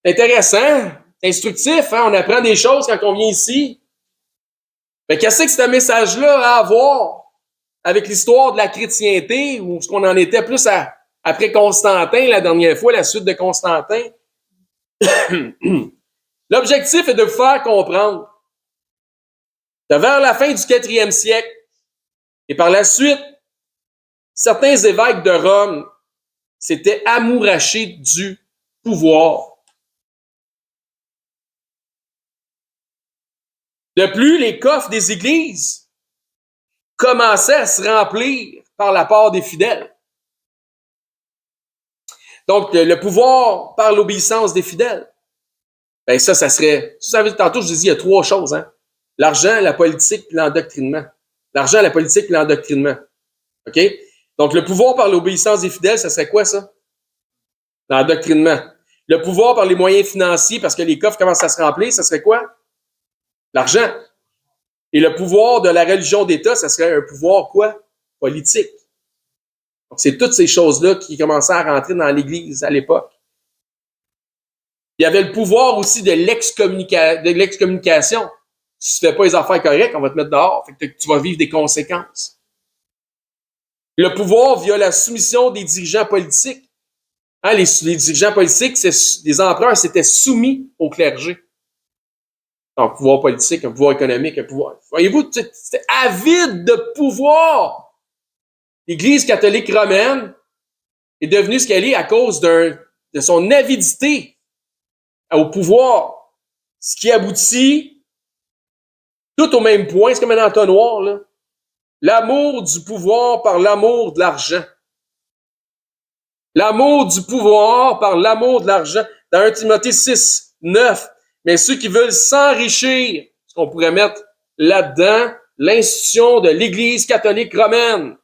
intéressant, instructif, hein, on apprend des choses quand on vient ici. Mais qu'est-ce que ce message-là a à voir avec l'histoire de la chrétienté, ou ce qu'on en était plus après Constantin, la dernière fois, la suite de Constantin? L'objectif est de vous faire comprendre que vers la fin du 4e siècle, et par la suite, certains évêques de Rome s'étaient amourachés du pouvoir. De plus, les coffres des églises commençaient à se remplir par la part des fidèles. Donc, le pouvoir par l'obéissance des fidèles. Ben ça serait... Vous savez, tantôt, je vous ai dit, il y a 3 choses. Hein? L'argent, la politique, puis l'endoctrinement. L'argent, la politique, puis l'endoctrinement. OK? Donc, le pouvoir par l'obéissance des fidèles, ça serait quoi, ça? L'endoctrinement. Le pouvoir par les moyens financiers, parce que les coffres commencent à se remplir, ça serait quoi? L'argent. Et le pouvoir de la religion d'État, ça serait un pouvoir quoi? Politique. Donc, c'est toutes ces choses-là qui commençaient à rentrer dans l'Église à l'époque. Il y avait le pouvoir aussi de l'excommunication. Si tu ne fais pas les affaires correctes, on va te mettre dehors. Fait que tu vas vivre des conséquences. Le pouvoir via la soumission des dirigeants politiques. Hein, les dirigeants politiques, les empereurs s'étaient soumis au clergé. Un pouvoir politique, un pouvoir économique, un pouvoir. Voyez-vous, c'était avide de pouvoir. L'Église catholique romaine est devenue ce qu'elle est à cause de son avidité au pouvoir. Ce qui aboutit tout au même point, c'est comme un entonnoir, là. L'amour du pouvoir par l'amour de l'argent. L'amour du pouvoir par l'amour de l'argent. Dans 1 Timothée 6, 9. Mais ceux qui veulent s'enrichir, ce qu'on pourrait mettre là-dedans, l'institution de l'Église catholique romaine.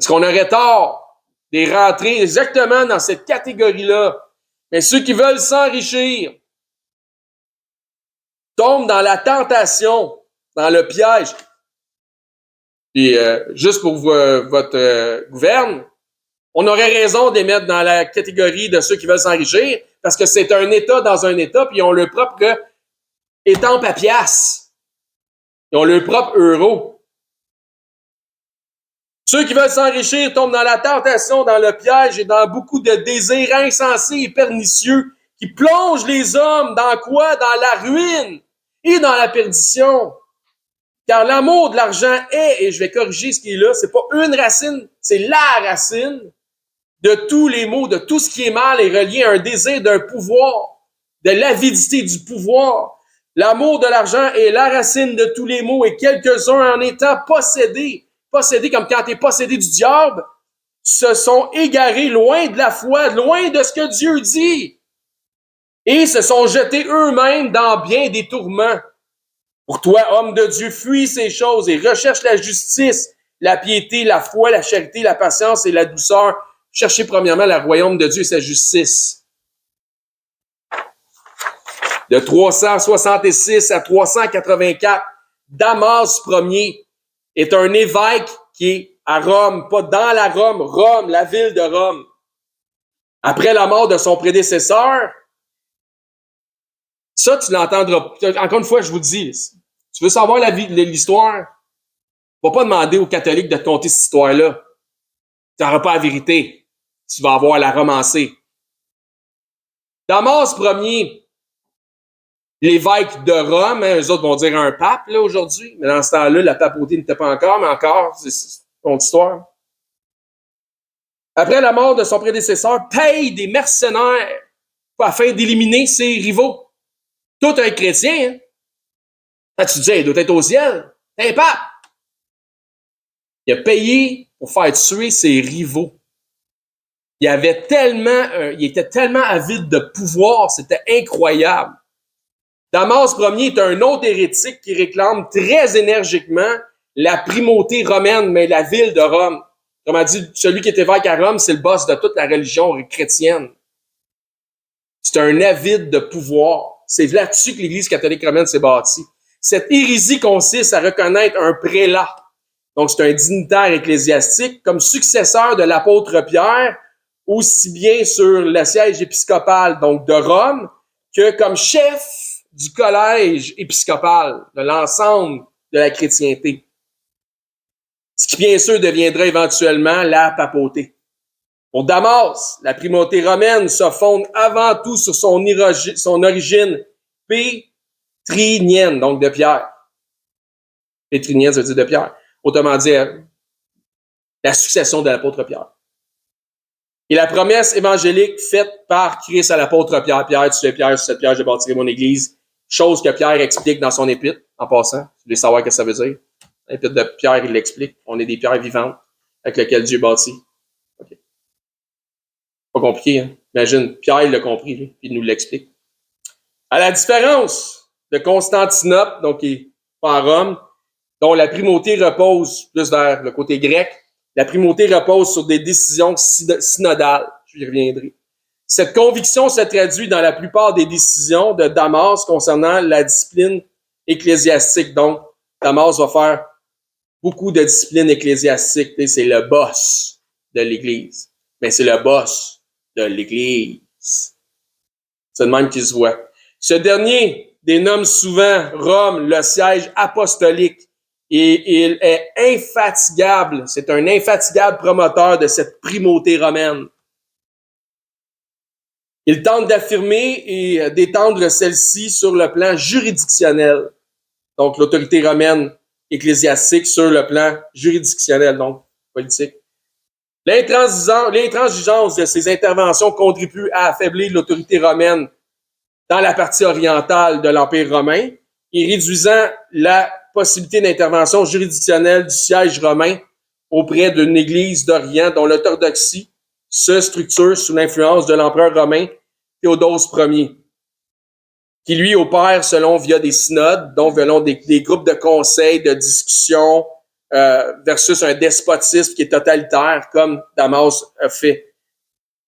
Est-ce qu'on aurait tort de rentrer exactement dans cette catégorie-là? Mais ceux qui veulent s'enrichir tombent dans la tentation, dans le piège. Puis, juste pour votre gouverne, on aurait raison de les mettre dans la catégorie de ceux qui veulent s'enrichir, parce que c'est un État dans un État, puis ils ont leur propre étampe à pièce. Ils ont leur propre euro. Ceux qui veulent s'enrichir tombent dans la tentation, dans le piège et dans beaucoup de désirs insensés et pernicieux qui plongent les hommes dans quoi? Dans la ruine et dans la perdition. Car l'amour de l'argent est, et je vais corriger ce qui est là, c'est pas une racine, c'est la racine de tous les maux, de tout ce qui est mal est relié à un désir d'un pouvoir, de l'avidité du pouvoir. L'amour de l'argent est la racine de tous les maux et quelques-uns en étant possédés comme quand tu es possédé du diable, se sont égarés loin de la foi, loin de ce que Dieu dit et se sont jetés eux-mêmes dans bien des tourments. Pour toi, homme de Dieu, fuis ces choses et recherche la justice, la piété, la foi, la charité, la patience et la douceur. Cherchez premièrement le royaume de Dieu et sa justice. De 366 à 384, Damas Ier est un évêque qui est à Rome, pas dans la Rome, la ville de Rome. Après la mort de son prédécesseur, ça, tu l'entendras. Encore une fois, je vous le dis, tu veux savoir l'histoire? Va pas demander aux catholiques de te conter cette histoire-là. Tu n'auras pas la vérité. Tu vas avoir à la romancer. Damas Ier, l'évêque de Rome, hein, eux autres vont dire un pape là aujourd'hui, mais dans ce temps-là, la papauté n'était pas encore, mais encore, c'est ton histoire. Après la mort de son prédécesseur, paye des mercenaires afin d'éliminer ses rivaux. Tout un chrétien, hein? Quand tu te dis, il doit être au ciel, c'est un pape. Il a payé pour faire tuer ses rivaux. Il était tellement avide de pouvoir, c'était incroyable. Damas Ier est un autre hérétique qui réclame très énergiquement la primauté romaine, mais la ville de Rome. Comme a dit, celui qui est évêque à Rome, c'est le boss de toute la religion chrétienne. C'est un avide de pouvoir. C'est là-dessus que l'Église catholique romaine s'est bâtie. Cette hérésie consiste à reconnaître un prélat, donc c'est un dignitaire ecclésiastique, comme successeur de l'apôtre Pierre, aussi bien sur le siège épiscopal, donc de Rome, que comme chef du collège épiscopal, de l'ensemble de la chrétienté. Ce qui, bien sûr, deviendra éventuellement la papauté. Pour Damas, la primauté romaine se fonde avant tout sur son origine pétrinienne, donc de Pierre. Pétrinienne, ça veut dire de Pierre. Autrement dit, la succession de l'apôtre Pierre. Et la promesse évangélique faite par Christ à l'apôtre Pierre. Pierre, tu es Pierre, sur cette pierre, je bâtirai mon église. Chose que Pierre explique dans son épître, en passant. Tu veux savoir ce que ça veut dire. L'épître de Pierre, il l'explique. On est des pierres vivantes avec lesquelles Dieu bâtit. Okay. Pas compliqué, hein? Imagine, Pierre, il l'a compris, lui, puis il nous l'explique. À la différence de Constantinople, donc qui est pas en Rome, dont la primauté repose plus vers le côté grec, la primauté repose sur des décisions synodales. J'y reviendrai. Cette conviction se traduit dans la plupart des décisions de Damas concernant la discipline ecclésiastique. Donc, Damas va faire beaucoup de discipline ecclésiastique. C'est le boss de l'Église. Mais c'est le boss de l'Église. C'est le même qui se voit. Ce dernier dénomme souvent Rome le siège apostolique et il est infatigable. C'est un infatigable promoteur de cette primauté romaine. Il tente d'affirmer et d'étendre celle-ci sur le plan juridictionnel. Donc, l'autorité romaine ecclésiastique sur le plan juridictionnel, donc politique. L'intransigeance de ces interventions contribue à affaiblir l'autorité romaine dans la partie orientale de l'Empire romain et réduisant la possibilité d'intervention juridictionnelle du siège romain auprès d'une église d'Orient dont l'orthodoxie se structure sous l'influence de l'empereur romain Théodose Ier, qui lui opère via des synodes, donc selon des groupes de conseils, de discussions, versus un despotisme qui est totalitaire, comme Damas a fait,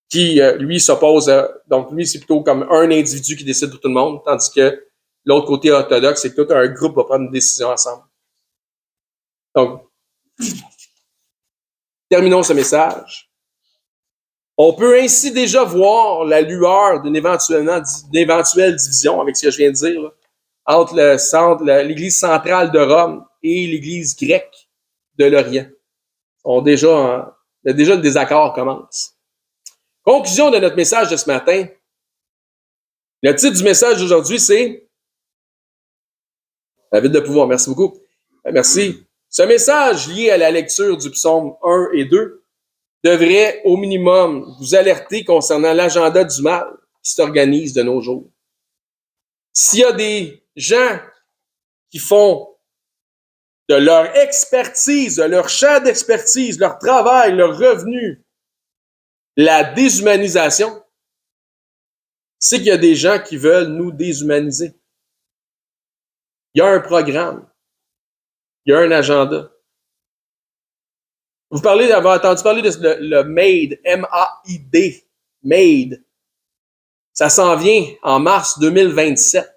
qui, lui, s'oppose donc lui, c'est plutôt comme un individu qui décide pour tout le monde, tandis que l'autre côté orthodoxe, c'est que tout un groupe va prendre une décision ensemble. Donc, terminons ce message. On peut ainsi déjà voir la lueur d'une éventuelle division, avec ce que je viens de dire, là, entre l'Église centrale de Rome et l'Église grecque de l'Orient. Déjà le désaccord commence. Conclusion de notre message de ce matin. Le titre du message d'aujourd'hui, c'est la ville de pouvoir. Merci beaucoup. Merci. Ce message lié à la lecture du psaume 1 et 2 devrait, au minimum, vous alerter concernant l'agenda du mal qui s'organise de nos jours. S'il y a des gens qui font de leur expertise, de leur champ d'expertise, leur travail, leur revenu, la déshumanisation, c'est qu'il y a des gens qui veulent nous déshumaniser. Il y a un programme. Il y a un agenda. Vous avez entendu parler de le MAID, M-A-I-D, MAID. Ça s'en vient en mars 2027.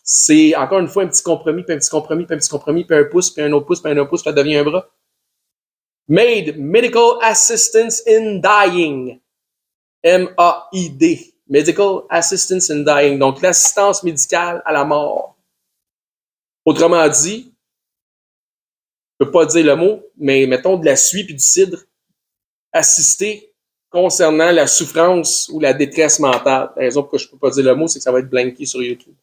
C'est encore une fois un petit compromis, puis un petit compromis, puis un petit compromis, puis un pouce, puis un autre pouce, puis un autre pouce, puis ça devient un bras. MAID, Medical Assistance in Dying. M-A-I-D. Medical Assistance in Dying. Donc, l'assistance médicale à la mort. Autrement dit, je ne peux pas dire le mot, mais mettons de la suie puis du cidre assisté concernant la souffrance ou la détresse mentale. La raison pour laquelle je ne peux pas dire le mot, c'est que ça va être blanqué sur YouTube.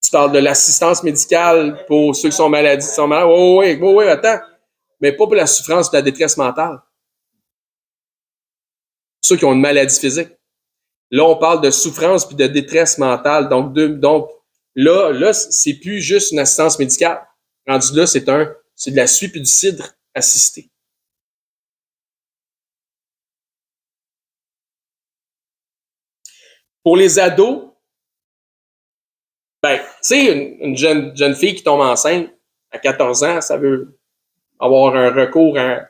Tu parles de l'assistance médicale pour ceux qui sont malades. Oui, attends. Mais pas pour la souffrance ou la détresse mentale. Ceux qui ont une maladie physique. Là, on parle de souffrance puis de détresse mentale. Donc là, c'est plus juste une assistance médicale. Rendu là, c'est de la suie puis du cidre assisté. Pour les ados, tu sais, une jeune fille qui tombe enceinte à 14 ans, ça veut avoir un recours à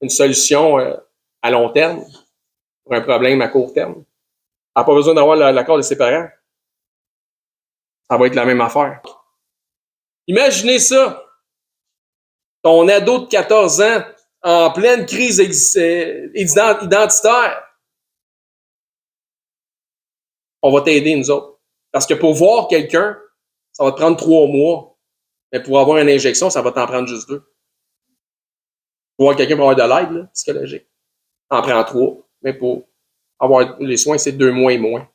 une solution à long terme pour un problème à court terme. Elle n'a pas besoin d'avoir l'accord de ses parents. Ça va être la même affaire. Imaginez ça. Ton ado de 14 ans en pleine crise identitaire. On va t'aider, nous autres. Parce que pour voir quelqu'un, ça va te prendre 3 mois. Mais pour avoir une injection, ça va t'en prendre juste 2. Pour voir quelqu'un pour avoir de l'aide psychologique, t'en prends 3. Mais pour avoir les soins, c'est 2 mois et moins.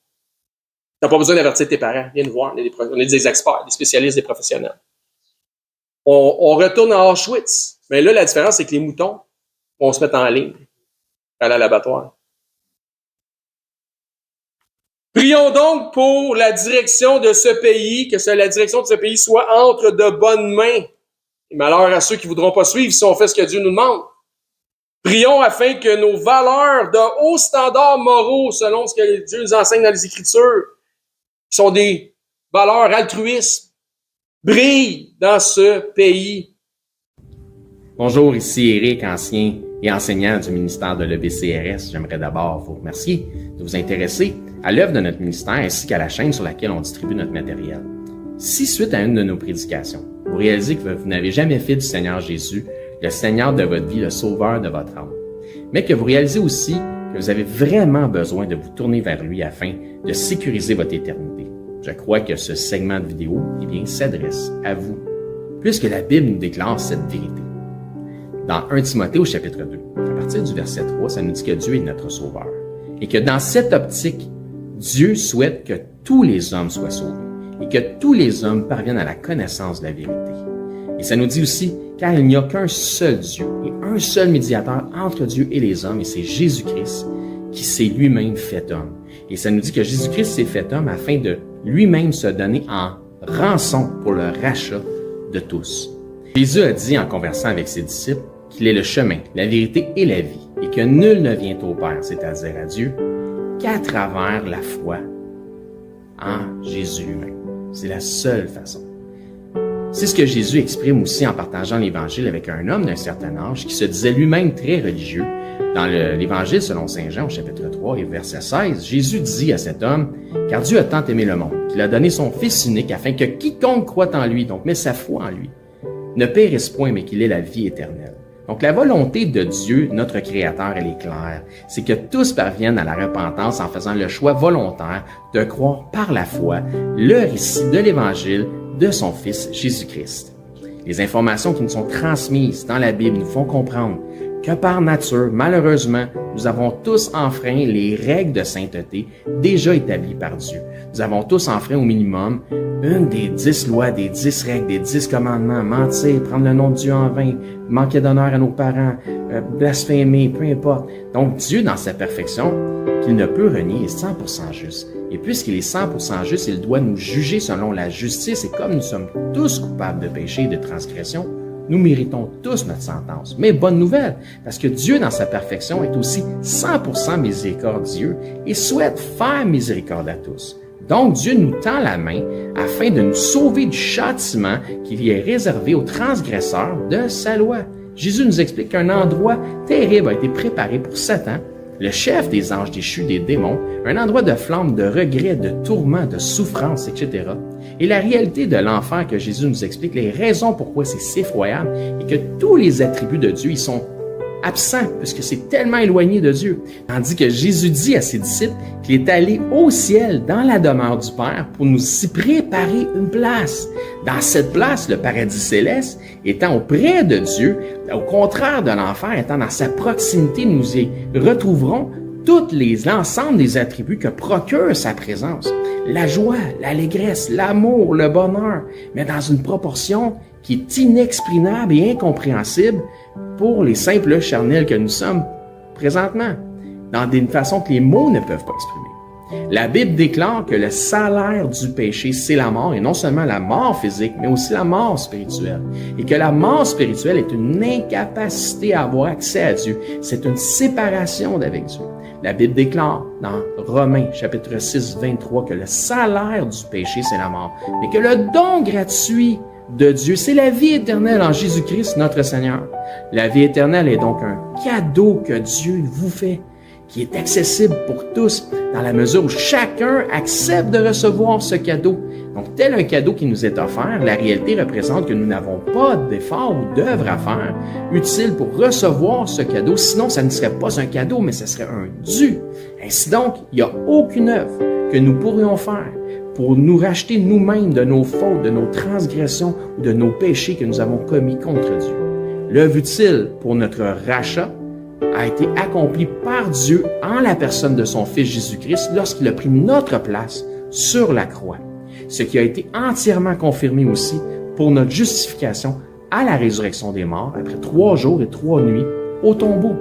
T'as pas besoin d'avertir tes parents. Viens nous voir. On est des experts, des spécialistes, des professionnels. On retourne à Auschwitz. Mais là, la différence, c'est que les moutons vont se mettre en ligne à l'abattoir. Prions donc pour la direction de ce pays, que la direction de ce pays soit entre de bonnes mains. Et malheur à ceux qui ne voudront pas suivre si on fait ce que Dieu nous demande. Prions afin que nos valeurs de hauts standards moraux, selon ce que Dieu nous enseigne dans les Écritures, qui sont des valeurs altruistes, brillent dans ce pays. Bonjour, ici Éric, ancien et enseignant du ministère de l'EBCRS. J'aimerais d'abord vous remercier de vous intéresser à l'œuvre de notre ministère ainsi qu'à la chaîne sur laquelle on distribue notre matériel. Si, suite à une de nos prédications, vous réalisez que vous n'avez jamais fait du Seigneur Jésus le Seigneur de votre vie, le Sauveur de votre âme. Mais que vous réalisez aussi que vous avez vraiment besoin de vous tourner vers lui afin de sécuriser votre éternité. Je crois que ce segment de vidéo, s'adresse à vous, puisque la Bible nous déclare cette vérité. Dans 1 Timothée au chapitre 2, à partir du verset 3, ça nous dit que Dieu est notre Sauveur. Et que dans cette optique, Dieu souhaite que tous les hommes soient sauvés et que tous les hommes parviennent à la connaissance de la vérité. Et ça nous dit aussi, car il n'y a qu'un seul Dieu et un seul médiateur entre Dieu et les hommes, et c'est Jésus-Christ qui s'est lui-même fait homme. Et ça nous dit que Jésus-Christ s'est fait homme afin de lui-même se donner en rançon pour le rachat de tous. Jésus a dit en conversant avec ses disciples qu'il est le chemin, la vérité et la vie, et que nul ne vient au Père, c'est-à-dire à Dieu, qu'à travers la foi en Jésus lui-même. C'est la seule façon. C'est ce que Jésus exprime aussi en partageant l'Évangile avec un homme d'un certain âge qui se disait lui-même très religieux. Dans l'Évangile selon Saint Jean, au chapitre 3 et verset 16, Jésus dit à cet homme « Car Dieu a tant aimé le monde, qu'il a donné son Fils unique, afin que quiconque croit en lui, donc met sa foi en lui, ne périsse point, mais qu'il ait la vie éternelle. » Donc la volonté de Dieu, notre Créateur, elle est claire. C'est que tous parviennent à la repentance en faisant le choix volontaire de croire par la foi le récit de l'Évangile de son Fils Jésus-Christ. Les informations qui nous sont transmises dans la Bible nous font comprendre que par nature, malheureusement, nous avons tous enfreint les règles de sainteté déjà établies par Dieu. Nous avons tous enfreint au minimum une des 10 lois, des 10 règles, des 10 commandements, mentir, prendre le nom de Dieu en vain, manquer d'honneur à nos parents, blasphémer, peu importe. Donc Dieu, dans sa perfection, qu'il ne peut renier, est 100% juste. Et puisqu'il est 100% juste, il doit nous juger selon la justice. Et comme nous sommes tous coupables de péché et de transgression, nous méritons tous notre sentence. Mais bonne nouvelle, parce que Dieu, dans sa perfection, est aussi 100% miséricordieux et souhaite faire miséricorde à tous. Donc, Dieu nous tend la main afin de nous sauver du châtiment qui lui est réservé aux transgresseurs de sa loi. Jésus nous explique qu'un endroit terrible a été préparé pour Satan, le chef des anges déchus, des démons, un endroit de flamme, de regret, de tourment, de souffrance, etc. Et la réalité de l'enfer que Jésus nous explique, les raisons pourquoi c'est si effroyable, et que tous les attributs de Dieu, ils sont absents, puisque c'est tellement éloigné de Dieu. Tandis que Jésus dit à ses disciples qu'il est allé au ciel, dans la demeure du Père, pour nous y préparer une place. Dans cette place, le paradis céleste, étant auprès de Dieu, au contraire de l'enfer, étant dans sa proximité, nous y retrouverons l'ensemble des attributs que procure sa présence. La joie, l'allégresse, l'amour, le bonheur, mais dans une proportion qui est inexprimable et incompréhensible pour les simples charnels que nous sommes présentement, dans une façon que les mots ne peuvent pas exprimer. La Bible déclare que le salaire du péché, c'est la mort, et non seulement la mort physique, mais aussi la mort spirituelle. Et que la mort spirituelle est une incapacité à avoir accès à Dieu. C'est une séparation d'avec Dieu. La Bible déclare dans Romains, chapitre 6, 23, que le salaire du péché, c'est la mort, mais que le don gratuit de Dieu, c'est la vie éternelle en Jésus-Christ, notre Seigneur. La vie éternelle est donc un cadeau que Dieu vous fait, qui est accessible pour tous, dans la mesure où chacun accepte de recevoir ce cadeau. Donc, tel un cadeau qui nous est offert, la réalité représente que nous n'avons pas d'effort ou d'œuvre à faire utile pour recevoir ce cadeau. Sinon, ça ne serait pas un cadeau, mais ce serait un dû. Ainsi donc, il n'y a aucune œuvre que nous pourrions faire pour nous racheter nous-mêmes de nos fautes, de nos transgressions ou de nos péchés que nous avons commis contre Dieu. L'œuvre utile pour notre rachat a été accomplie par Dieu en la personne de son Fils Jésus-Christ lorsqu'il a pris notre place sur la croix. Ce qui a été entièrement confirmé aussi pour notre justification à la résurrection des morts après 3 jours et 3 nuits au tombeau.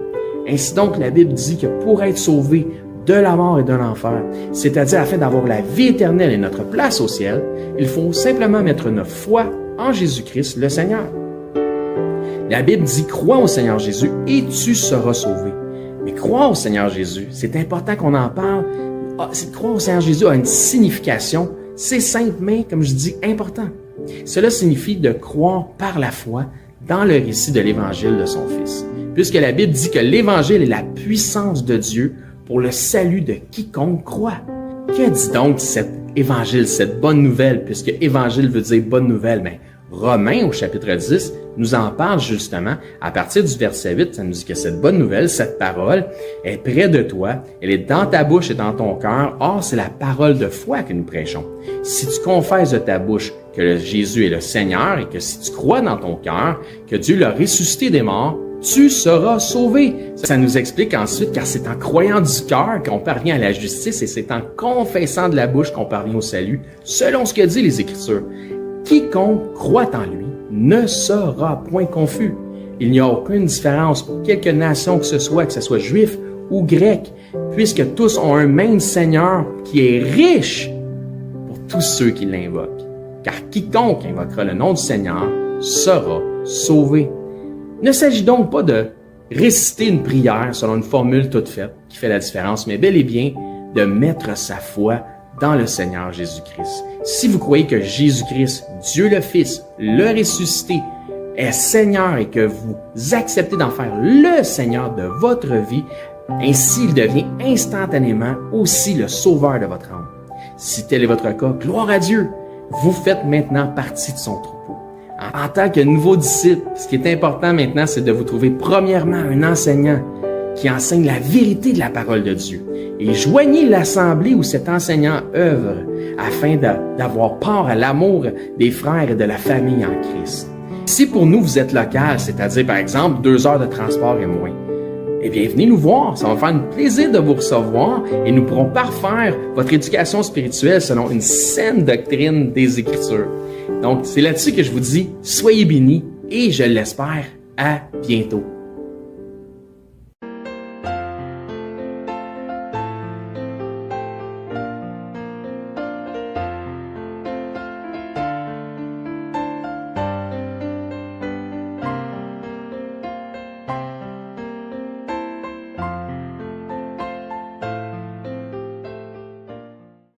Ainsi donc, la Bible dit que pour être sauvé de la mort et de l'enfer, c'est-à-dire afin d'avoir la vie éternelle et notre place au ciel, il faut simplement mettre notre foi en Jésus-Christ, le Seigneur. La Bible dit « Crois au Seigneur Jésus et tu seras sauvé ». Mais croire au Seigneur Jésus, c'est important qu'on en parle. Croire au Seigneur Jésus a une signification. C'est simple, mais, comme je dis, important. Cela signifie de croire par la foi dans le récit de l'Évangile de son Fils. Puisque la Bible dit que l'Évangile est la puissance de Dieu pour le salut de quiconque croit. Que dit donc cet Évangile, cette bonne nouvelle, puisque Évangile veut dire bonne nouvelle? Mais Romains, au chapitre 10, nous en parle justement à partir du verset 8. Ça nous dit que cette bonne nouvelle, cette parole, est près de toi, elle est dans ta bouche et dans ton cœur. Or, c'est la parole de foi que nous prêchons. Si tu confesses de ta bouche que Jésus est le Seigneur et que si tu crois dans ton cœur que Dieu l'a ressuscité des morts, tu seras sauvé. Ça nous explique ensuite, car c'est en croyant du cœur qu'on parvient à la justice et c'est en confessant de la bouche qu'on parvient au salut, selon ce que dit les Écritures. Quiconque croit en lui ne sera point confus. Il n'y a aucune différence pour quelque nation que ce soit juif ou grec, puisque tous ont un même Seigneur qui est riche pour tous ceux qui l'invoquent. Car quiconque invoquera le nom du Seigneur sera sauvé. Il ne s'agit donc pas de réciter une prière selon une formule toute faite qui fait la différence, mais bel et bien de mettre sa foi dans le Seigneur Jésus-Christ. Si vous croyez que Jésus-Christ, Dieu le Fils, le ressuscité, est Seigneur et que vous acceptez d'en faire le Seigneur de votre vie, ainsi il devient instantanément aussi le sauveur de votre âme. Si tel est votre cas, gloire à Dieu, vous faites maintenant partie de son troupeau. En tant que nouveau disciple, ce qui est important maintenant, c'est de vous trouver premièrement un enseignant qui enseigne la vérité de la parole de Dieu. Et joignez l'assemblée où cet enseignant œuvre afin d'avoir part à l'amour des frères et de la famille en Christ. Si pour nous vous êtes local, c'est-à-dire par exemple 2 heures de transport et moins, eh bien venez nous voir, ça va me faire un plaisir de vous recevoir et nous pourrons parfaire votre éducation spirituelle selon une saine doctrine des Écritures. Donc c'est là-dessus que je vous dis, soyez bénis et je l'espère, à bientôt.